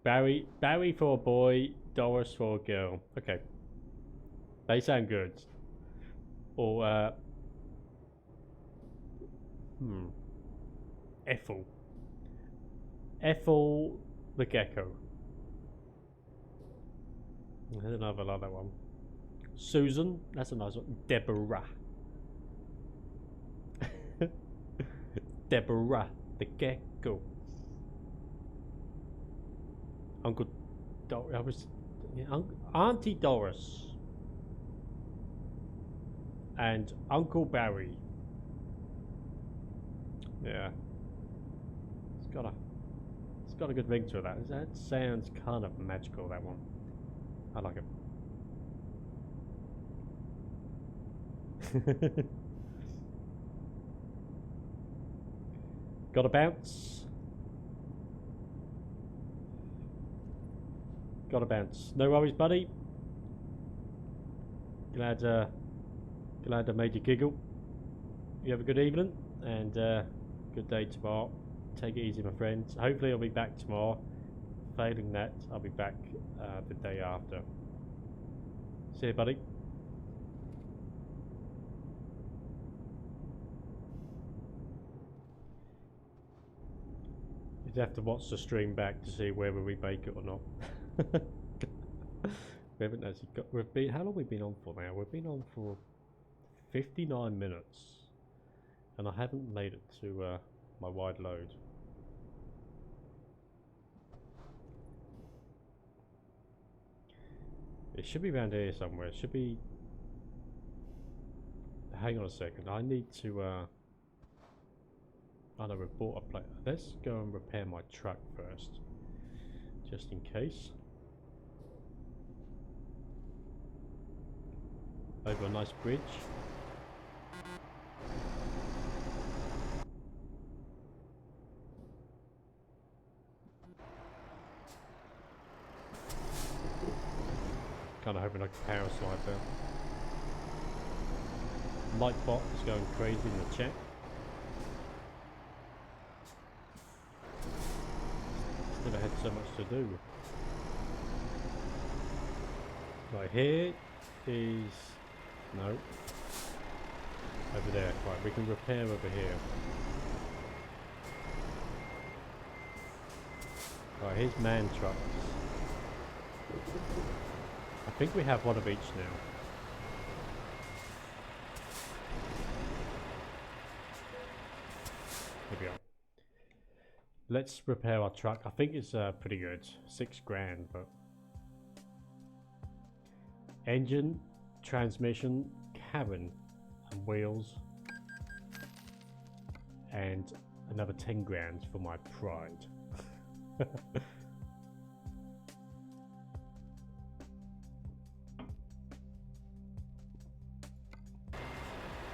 Barry for a boy, Doris for a girl. Okay. They sound good. Or, Ethel. Ethel the gecko. I don't know if I like that one. Susan, that's a nice one. Deborah. Deborah the gecko. Uncle Doris, Auntie Doris, and Uncle Barry. Yeah, it's got a good ring to it. That sounds kind of magical. That one, I like it. Gotta bounce. Gotta bounce. No worries, buddy. Glad I made you giggle. You have a good evening and good day tomorrow. Take it easy, my friends. Hopefully I'll be back tomorrow. Failing that, I'll be back the day after. See you, buddy. You'd have to watch the stream back to see whether we make it or not. We haven't actually got. How long have we been on for now? We've been on for 59 minutes, and I haven't made it to my wide load. It should be around here somewhere. It should be. Hang on a second. I need to. I know we've bought a plate. Let's go and repair my truck first, just in case. Over a nice bridge. Kind of hoping I can power slide there. Lightbot is going crazy in the chat. Never had so much to do. Right, here is no over there. Right, we can repair over here. Right, here's man trucks. I think we have one of each now. Here we go. Let's repair our truck. I think it's pretty good. 6 grand, but engine, transmission, cabin, and wheels, and another 10 grand for my pride.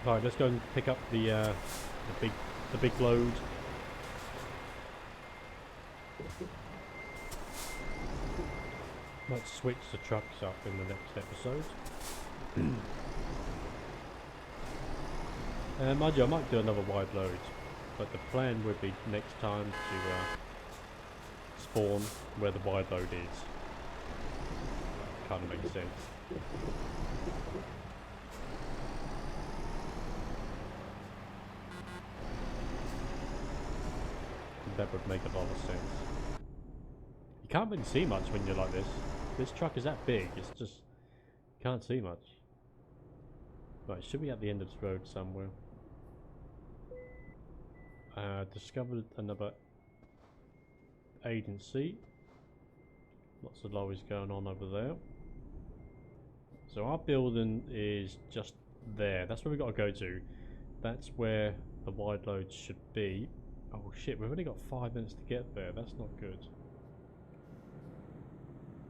Alright, let's go and pick up the big load. Might switch the trucks up in the next episode. Mind you, I might do another wide load, but the plan would be next time to spawn where the wide load is. Kind of makes sense. That would make a lot of sense. You can't really see much when you're like this. This truck is that big, it's just Can't see much. Right, should be at the end of this road somewhere. Discovered another agency. Lots of lorries going on over there. So our building is just there. That's where we got to go to. That's where the WideLoad should be. Oh shit, we've only got 5 minutes to get there. That's not good.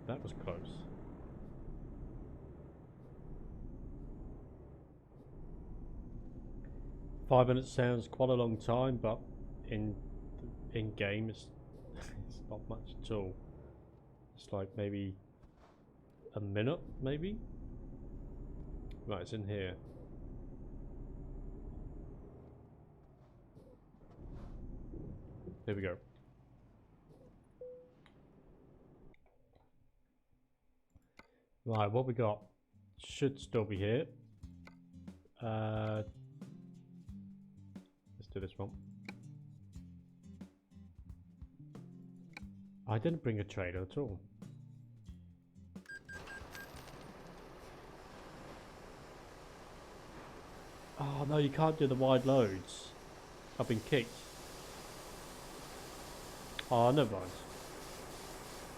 That was close. Five minutes sounds quite a long time, but in game it's it's not much at all. It's like maybe a minute, maybe. Right, it's in here. Here we go. Right, what we got should still be here. Let's do this one. I didn't bring a trailer at all. Oh no, you can't do the wide loads. I've been kicked. Oh, never mind.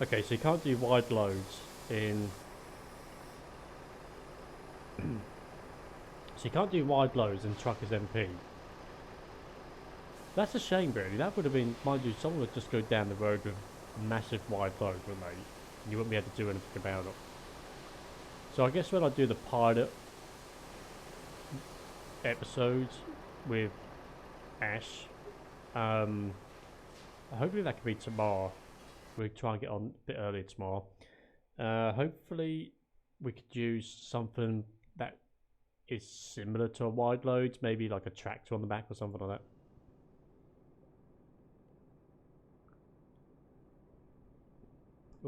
Okay, so you can't do wide loads in... So you can't do wide loads in TruckersMP. That's a shame, really. That would have been, mind you, someone would just go down the road with a massive wide load, wouldn't they? And you wouldn't be able to do anything about it. So I guess when I do the pilot episodes with Ash, hopefully that could be tomorrow. We'll try and get on a bit earlier tomorrow. Hopefully we could use something that is similar to a wide load, maybe like a tractor on the back or something like that.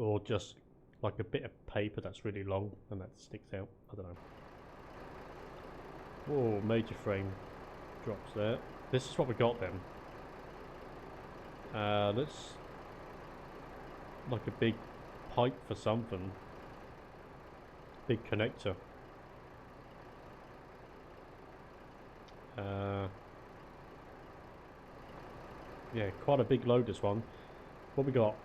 Or just like a bit of paper that's really long and that sticks out. I don't know. Whoa, major frame drops there. This is what we got then. Let's... like a big pipe for something. Big connector. Yeah, quite a big load this one. What we got?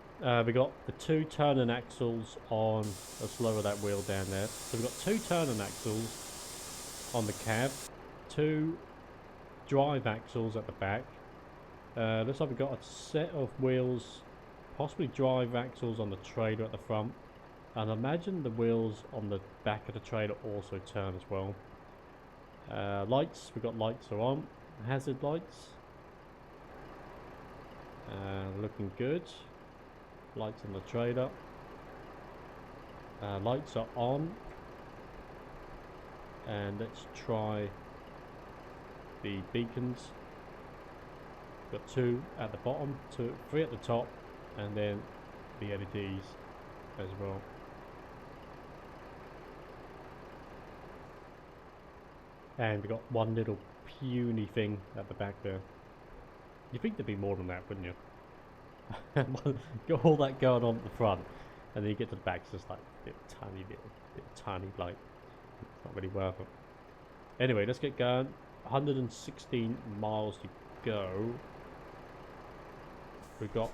We got the 2 turning axles on... Let's lower that wheel down there. So we've got 2 turning axles on the cab. 2 drive axles at the back. Looks like we've got a set of wheels, possibly drive axles on the trailer at the front. And I imagine the wheels on the back of the trailer also turn as well. Lights, we've got lights are on. Hazard lights. Looking good. Lights on the trailer. Lights are on. And let's try the beacons. Got 2 at the bottom, 3 at the top, and then the LEDs as well. And we got 1 little puny thing at the back there. You'd think there'd be more than that, wouldn't you? Got all that going on at the front, and then you get to the back, it's just like a bit tiny light. It's not really worth it. Anyway, let's get going. 116 miles to go. We've got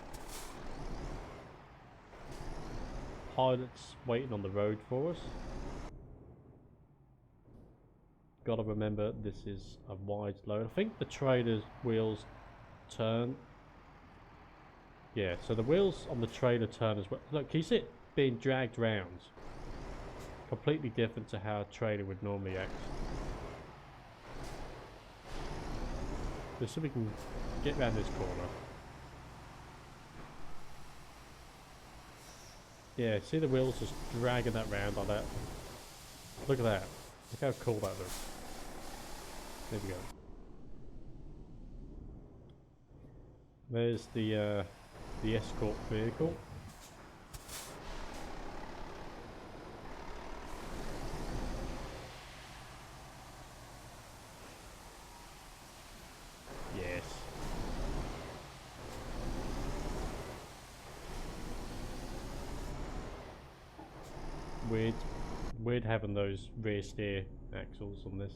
pilots waiting on the road for us. Gotta remember this is a wide load. I think the trailer's wheels turn. Yeah, so the wheels on the trailer turn as well. Look, can you see it being dragged round? Completely different to how a trailer would normally act. Just so we can get around this corner. Yeah, see the wheels just dragging that round like that. Look at that. Look how cool that looks. There we go. There's the escort vehicle. Yes. weird having those rear steer axles on this.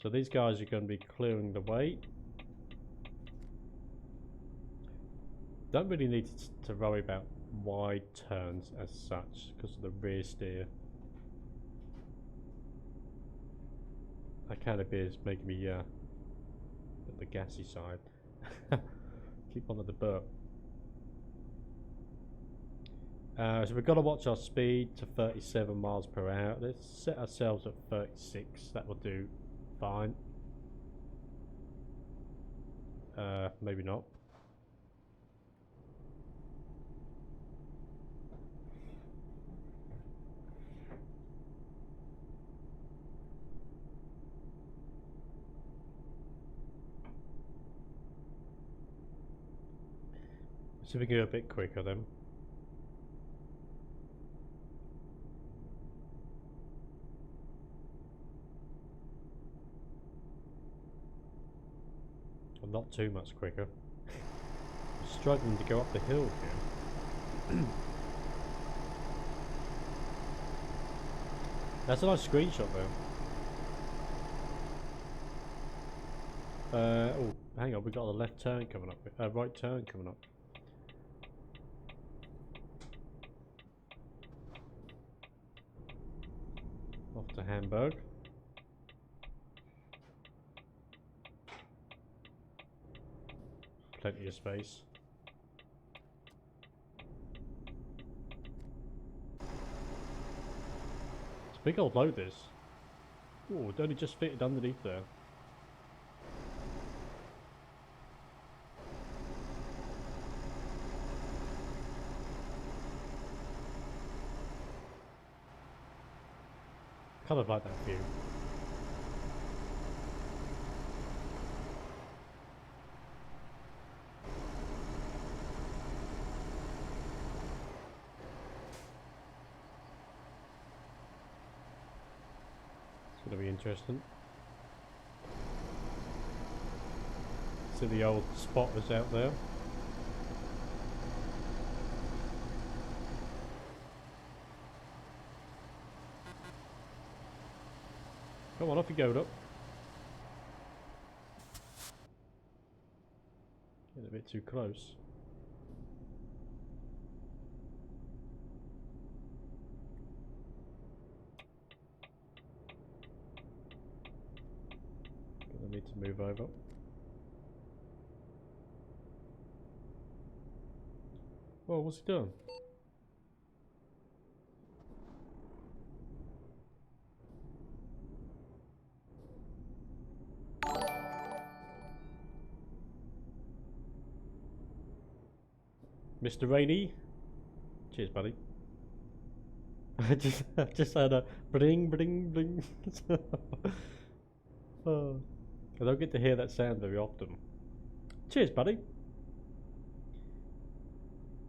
So these guys are going to be clearing the way. Don't really need to worry about wide turns as such because of the rear steer. That kind of is making me on the gassy side. Keep on at the burp. So we've got to watch our speed to 37 miles per hour. Let's set ourselves at 36. That will do fine. Maybe not. So we can go a bit quicker then. Well, not too much quicker. I'm struggling to go up the hill here. That's a nice screenshot though. Oh, hang on, we got a left turn coming up. Right turn coming up. Off to Hamburg. Plenty of space. It's a big old load this. Oh, it only just fitted underneath there. Kind of like that view. It's going to be interesting. See the old spotters out there. Come on, off you go, up. Getting a bit too close. Gonna need to move over. Whoa, what's he doing? Mr. Rainey, cheers, buddy. I just had a bling, bling, bling. Oh, I don't get to hear that sound very often. Cheers, buddy.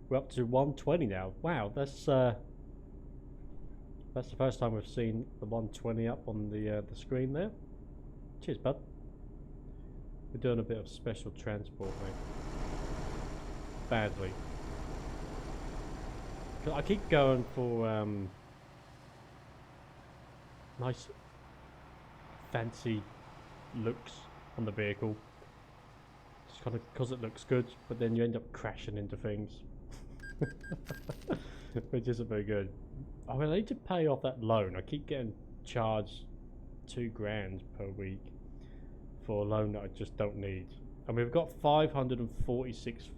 We're up to 120 now. Wow, that's the first time we've seen the 120 up on the screen there. Cheers, bud. We're doing a bit of special transport, mate. Badly. I keep going for nice fancy looks on the vehicle, just kind of because it looks good, but then you end up crashing into things. Which isn't very good. I mean, I need to pay off that loan. I keep getting charged $2,000 per week for a loan that I just don't need. And we've got 546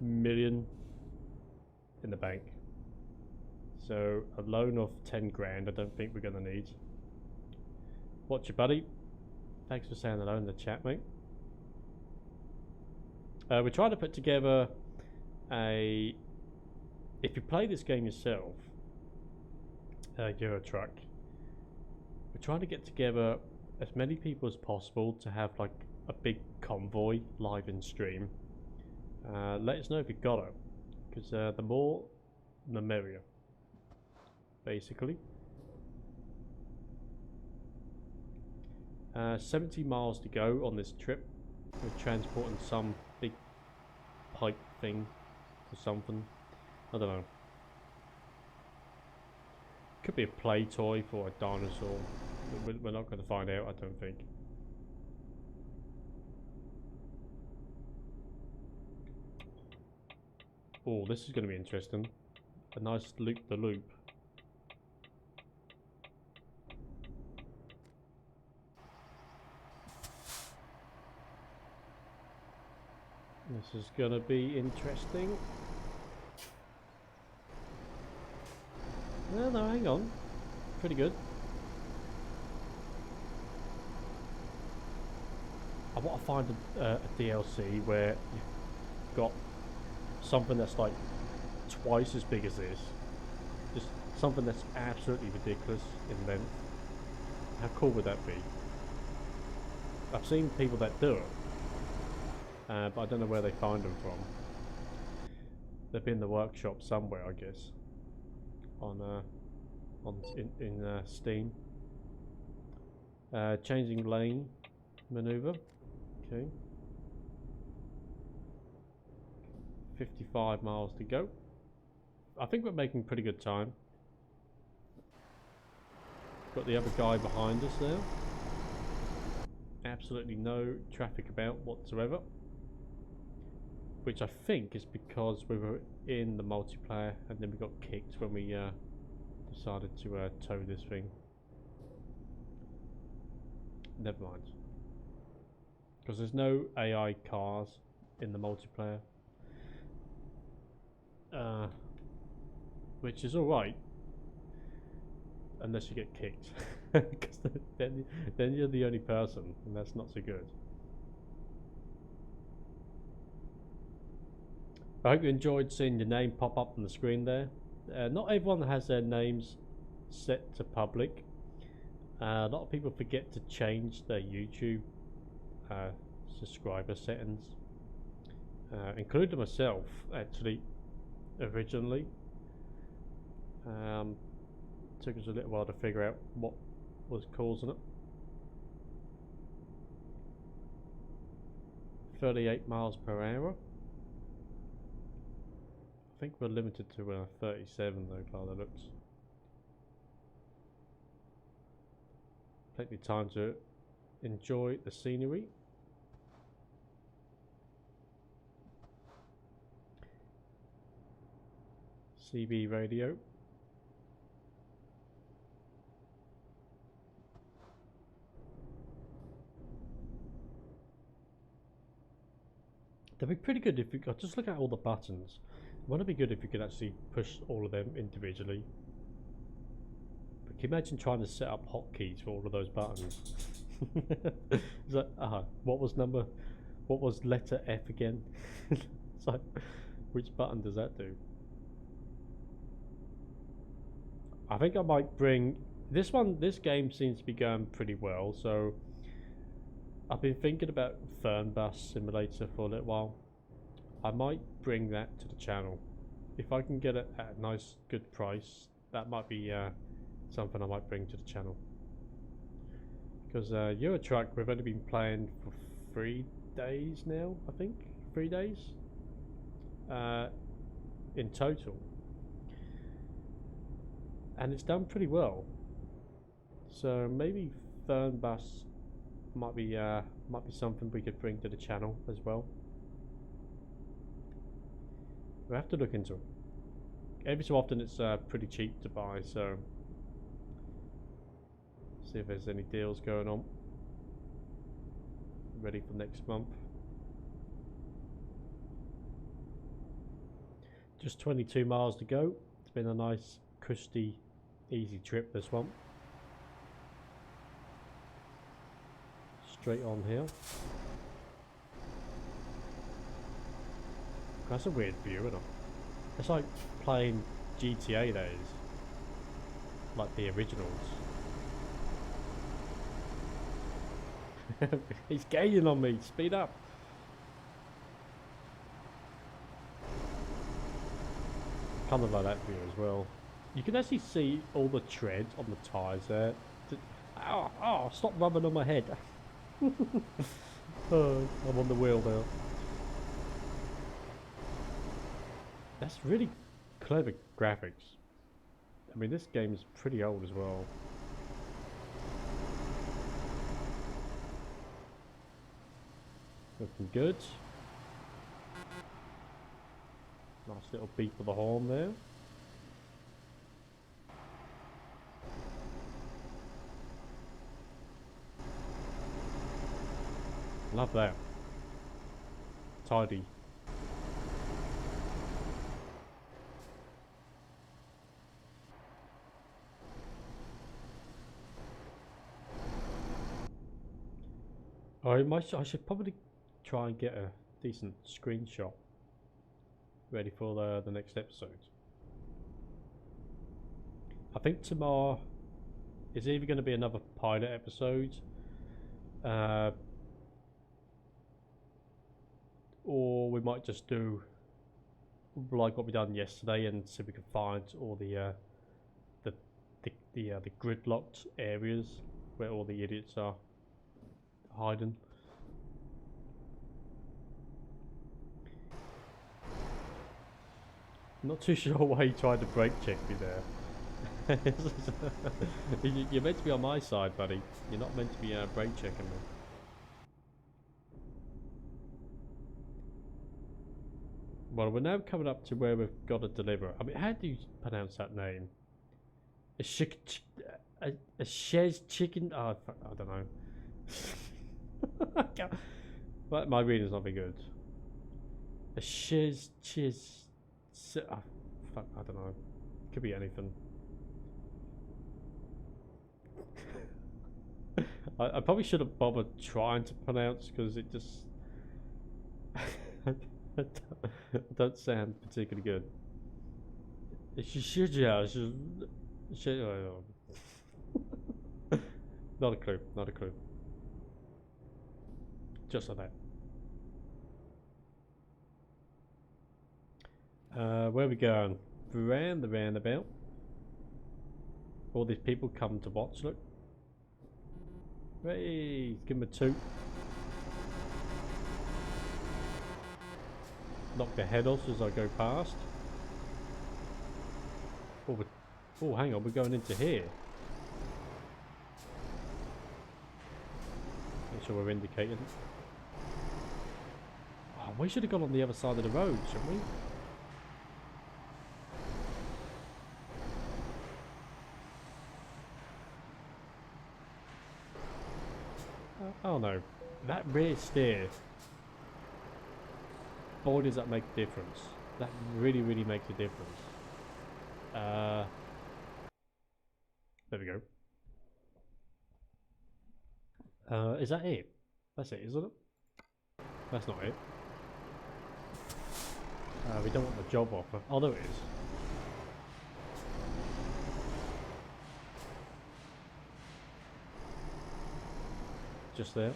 million in the bank. So a loan of 10 grand I don't think we're going to need. Watch your buddy. Thanks for saying hello in the chat, mate. We're trying to put together a... If you play this game yourself, Euro Truck, we're trying to get together as many people as possible to have like a big convoy live in stream. Let us know if you've got it, because the more the merrier, basically. 70 miles to go on this trip. We're transporting some big pipe thing or something. I don't know. Could be a play toy for a dinosaur. We're not going to find out, I don't think. Oh, this is going to be interesting. A nice loop-the-loop. This is going to be interesting. No, hang on. Pretty good. I want to find a DLC where you've got something that's like twice as big as this. Just something that's absolutely ridiculous in length. How cool would that be? I've seen people that do it, but I don't know where they find them from. They've been in the workshop somewhere, I guess. In Steam. Changing lane maneuver. Okay. 55 miles to go. I think we're making pretty good time. Got the other guy behind us now. Absolutely no traffic about whatsoever. Which I think is because we were in the multiplayer and then we got kicked when we decided to tow this thing. Never mind. Because there's no AI cars in the multiplayer. Which is alright. Unless you get kicked. Because then you're the only person, and that's not so good. I hope you enjoyed seeing your name pop up on the screen there. Not everyone has their names set to public. A lot of people forget to change their YouTube subscriber settings, including myself actually originally. Took us a little while to figure out what was causing it. 38 miles per hour. I think we're limited to 37 though, by the looks. Plenty of time to enjoy the scenery. CB radio. That'd be pretty good if you could just look at all the buttons. Wouldn't it be good if you could actually push all of them individually? But can you imagine trying to set up hotkeys for all of those buttons? It's like, what was letter F again? It's like, which button does that do? I think I might bring this one. This game seems to be going pretty well, so I've been thinking about Fernbus Simulator for a little while. I might bring that to the channel. If I can get it at a nice, good price, that might be something I might bring to the channel. Because Euro Truck, we've only been playing for 3 days now, I think. 3 days? In total. And it's done pretty well. So maybe Fernbus might be something we could bring to the channel as well. We have to look into it. Every so often it's pretty cheap to buy, so see if there's any deals going on. Ready for next month. Just 22 miles to go. It's been a nice, cushy, easy trip, this one. Straight on here. That's a weird view, isn't it? It's like playing GTA days. Like the originals. He's gaining on me, speed up. Kind of like that view as well. You can actually see all the tread on the tyres there. Oh, stop rubbing on my head. Oh, I'm on the wheel now. That's really clever graphics. I mean, this game is pretty old as well. Looking good. Nice little beep of the horn there. Love that. Tidy. I should probably try and get a decent screenshot ready for the next episode. I think tomorrow is either going to be another pilot episode, or we might just do like what we done yesterday and see if we can find all the gridlocked areas where all the idiots are hiding. Not too sure why you tried to brake check me there. You're meant to be on my side, buddy. You're not meant to be brake checking me. Well, we're now coming up to where we've got to deliver. I mean, how do you pronounce that name? A Shez chicken? Oh, I don't know. But my reading's not very good. A Shez chiz. Oh, fuck, I don't know. Could be anything. I probably should have bothered trying to pronounce because it just don't sound particularly good. Not a clue, not a clue. Just like that. Where are we going? Around the roundabout. All these people come to watch, look. Hey, give him a toot. Knock the head off as I go past. Oh, hang on, we're going into here. Make sure we're indicating. Oh, we should have gone on the other side of the road, shouldn't we? Oh no, that rear steer. Boy, does that make a difference. That really makes a difference. There we go. Is that it? That's it, isn't it? That's not it. We don't want the job offer. Oh, there it is. Just there.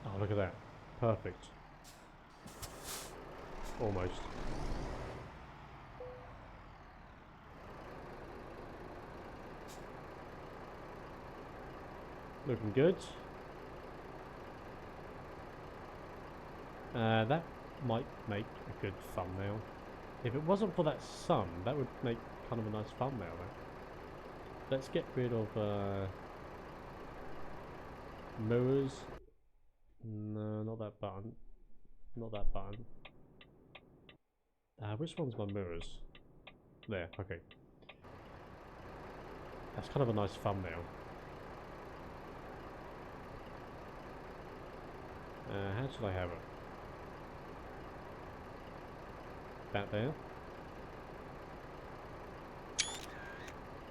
Oh, look at that. Perfect. Almost. Looking good. That might make a good thumbnail. If it wasn't for that sun, that would make kind of a nice thumbnail though. Let's get rid of mirrors. No, not that button. Not that button. Which one's my mirrors? There, okay. That's kind of a nice thumbnail. How should I have it? That there.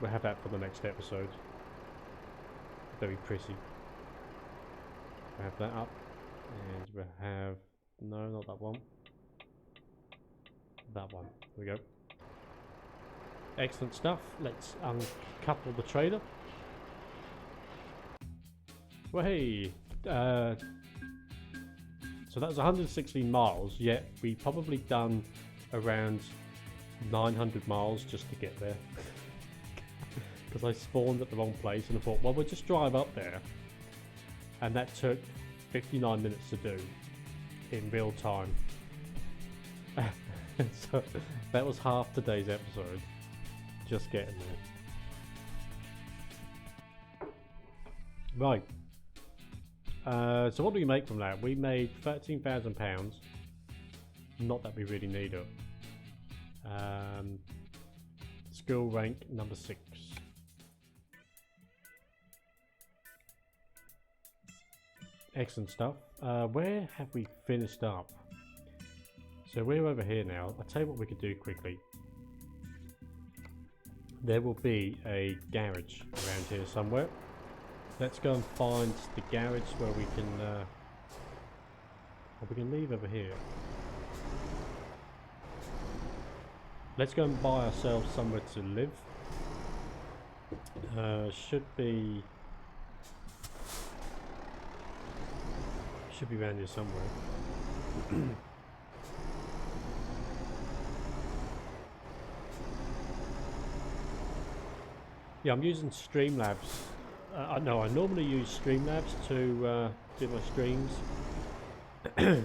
We'll have that for the next episode. Very pretty. We'll have that up. And we'll have... No, not that one. That one. There we go. Excellent stuff. Let's uncouple the trailer. Well, hey. So that was 116 miles, yet we probably done around 900 miles just to get there. Because I spawned at the wrong place and I thought, well, we'll just drive up there. And that took 59 minutes to do in real time. So that was half today's episode. Just getting there. Right. So what do we make from that? We made £13,000. Not that we really need it. Skill rank number 6. Excellent stuff. Where have we finished up? So we're over here now. I'll tell you what we could do quickly. There will be a garage around here somewhere. Let's go and find the garage where we can leave over here. Let's go and buy ourselves somewhere to live. Should be around here somewhere. Yeah, I'm using Streamlabs. No, I normally use Streamlabs to do my streams. But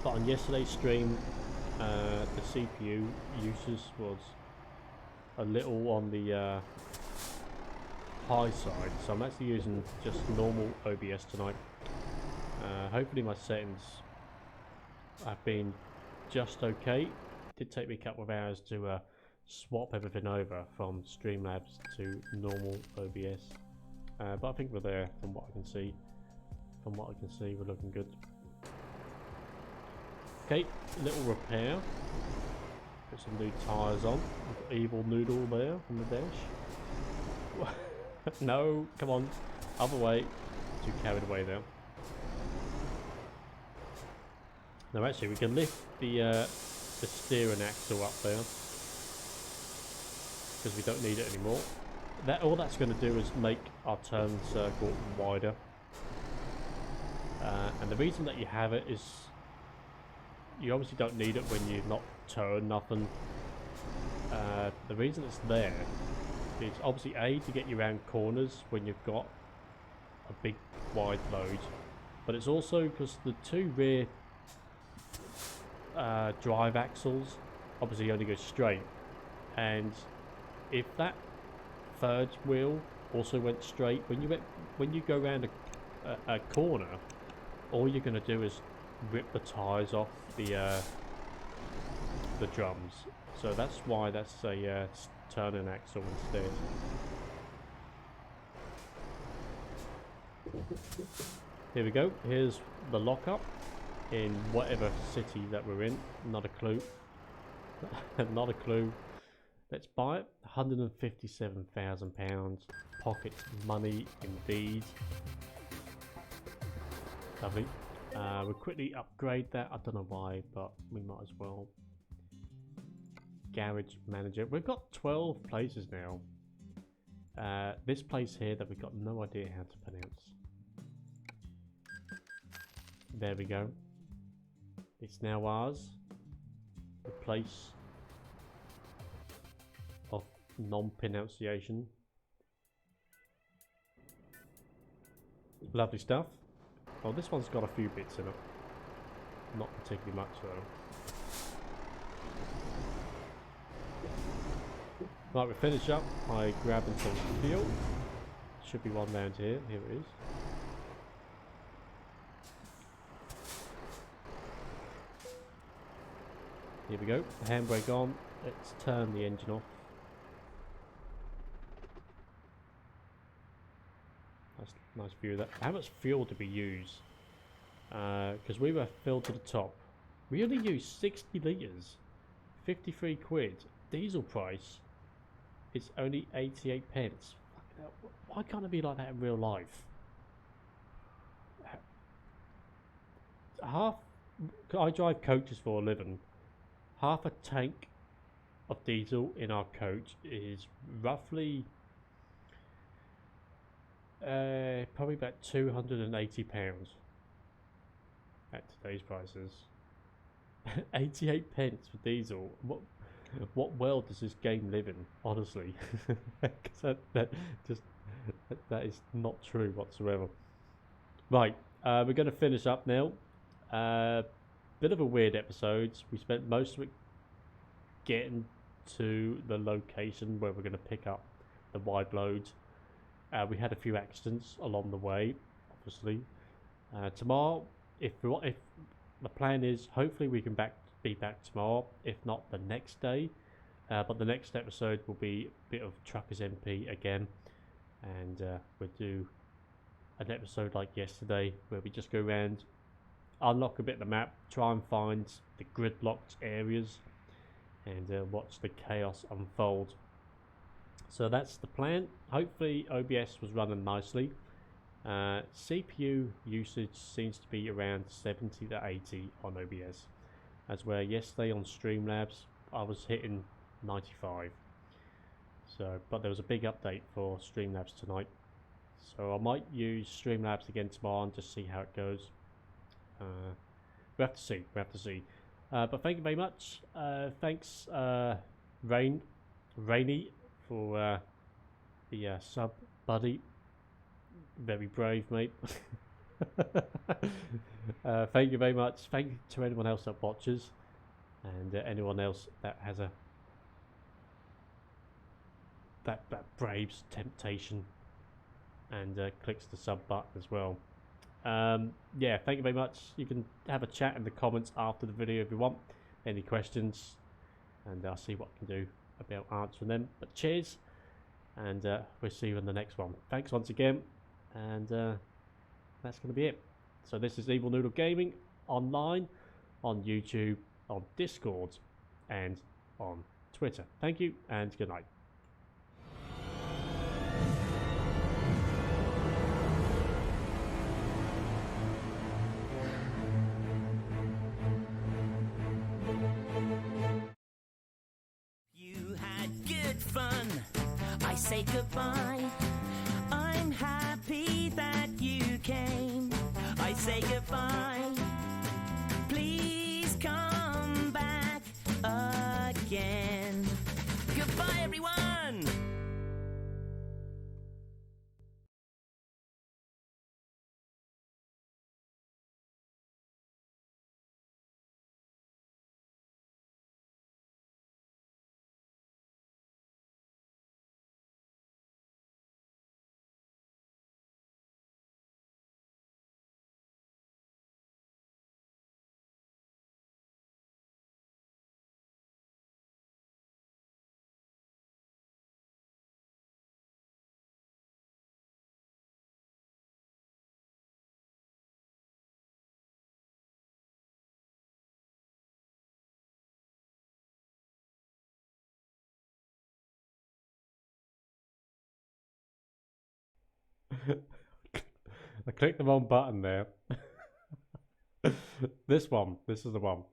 on yesterday's stream, the CPU usage was a little on the high side, so I'm actually using just normal OBS tonight. Hopefully my settings have been just okay. It did take me a couple of hours to swap everything over from Streamlabs to normal OBS, but I think we're there from what I can see. We're looking good. Okay, little repair. Put some new tyres on. We've got evil Noodle there on the dash. No, come on, other way. Too carried away there. No, actually, we can lift the steering axle up there because we don't need it anymore. All that's going to do is make our turn circle wider. And the reason that you have it is you obviously don't need it when you've not turned nothing. The reason it's there is obviously A, to get you around corners when you've got a big wide load, but it's also because the two rear drive axles obviously only go straight, and if that third wheel also went straight, when you go around a corner, all you're going to do is rip the tires off the drums. So that's why that's a turning axle instead. Here we go. Here's the lockup in whatever city that we're in. Not a clue. Not a clue. Let's buy it. £157,000. Pocket money indeed. Lovely. We'll quickly upgrade that. I don't know why, but we might as well. Garage manager. We've got 12 places now. This place here that we've got no idea how to pronounce. There we go. It's now ours. The place of non-pronunciation. Lovely stuff. Well, this one's got a few bits in it. Not particularly much though. Right, we finish up by grabbing some fuel. Should be one round here. Here it is. Here we go. The handbrake on. Let's turn the engine off. Nice view of that. How much fuel did we use? Because we were filled to the top. We only used 60 litres. 53 quid. Diesel price. It's only 88 pence. Why can't it be like that in real life? I drive coaches for a living. Half a tank of diesel in our coach is roughly probably about £280 at today's prices. 88 pence for diesel. What world does this game live in, honestly? that is not true whatsoever. Right, we're going to finish up now. bit of a weird episode. We spent most of it getting to the location where we're going to pick up the WideLoad. We had a few accidents along the way, obviously. Tomorrow, if the plan is, hopefully we can be back tomorrow, if not the next day. But the next episode will be a bit of TruckersMP again, and we'll do an episode like yesterday where we just go around, unlock a bit of the map, try and find the gridlocked areas, and watch the chaos unfold. So that's the plan. Hopefully OBS was running nicely. CPU usage seems to be around 70 to 80 on OBS, as where yesterday on Streamlabs I was hitting 95. So, but there was a big update for Streamlabs tonight, so I might use Streamlabs again tomorrow and just see how it goes. We have to see. But thank you very much. Thanks, Rainy, for the sub, buddy. Very brave, mate. Thank you very much. Thank you to anyone else that watches, and anyone else that has that braves temptation and clicks the sub button as well. Yeah, thank you very much. You can have a chat in the comments after the video if you want. Any questions, and I'll see what I can do about answering them. But cheers, and we'll see you in the next one. Thanks once again, and that's going to be it. So this is Evil Noodle Gaming online, on YouTube, on Discord, and on Twitter. Thank you, and good night. You had good fun. I say goodbye. I'm happy that you came. I say goodbye. Please come back again. Goodbye, everyone. I clicked the wrong button there. This is the one.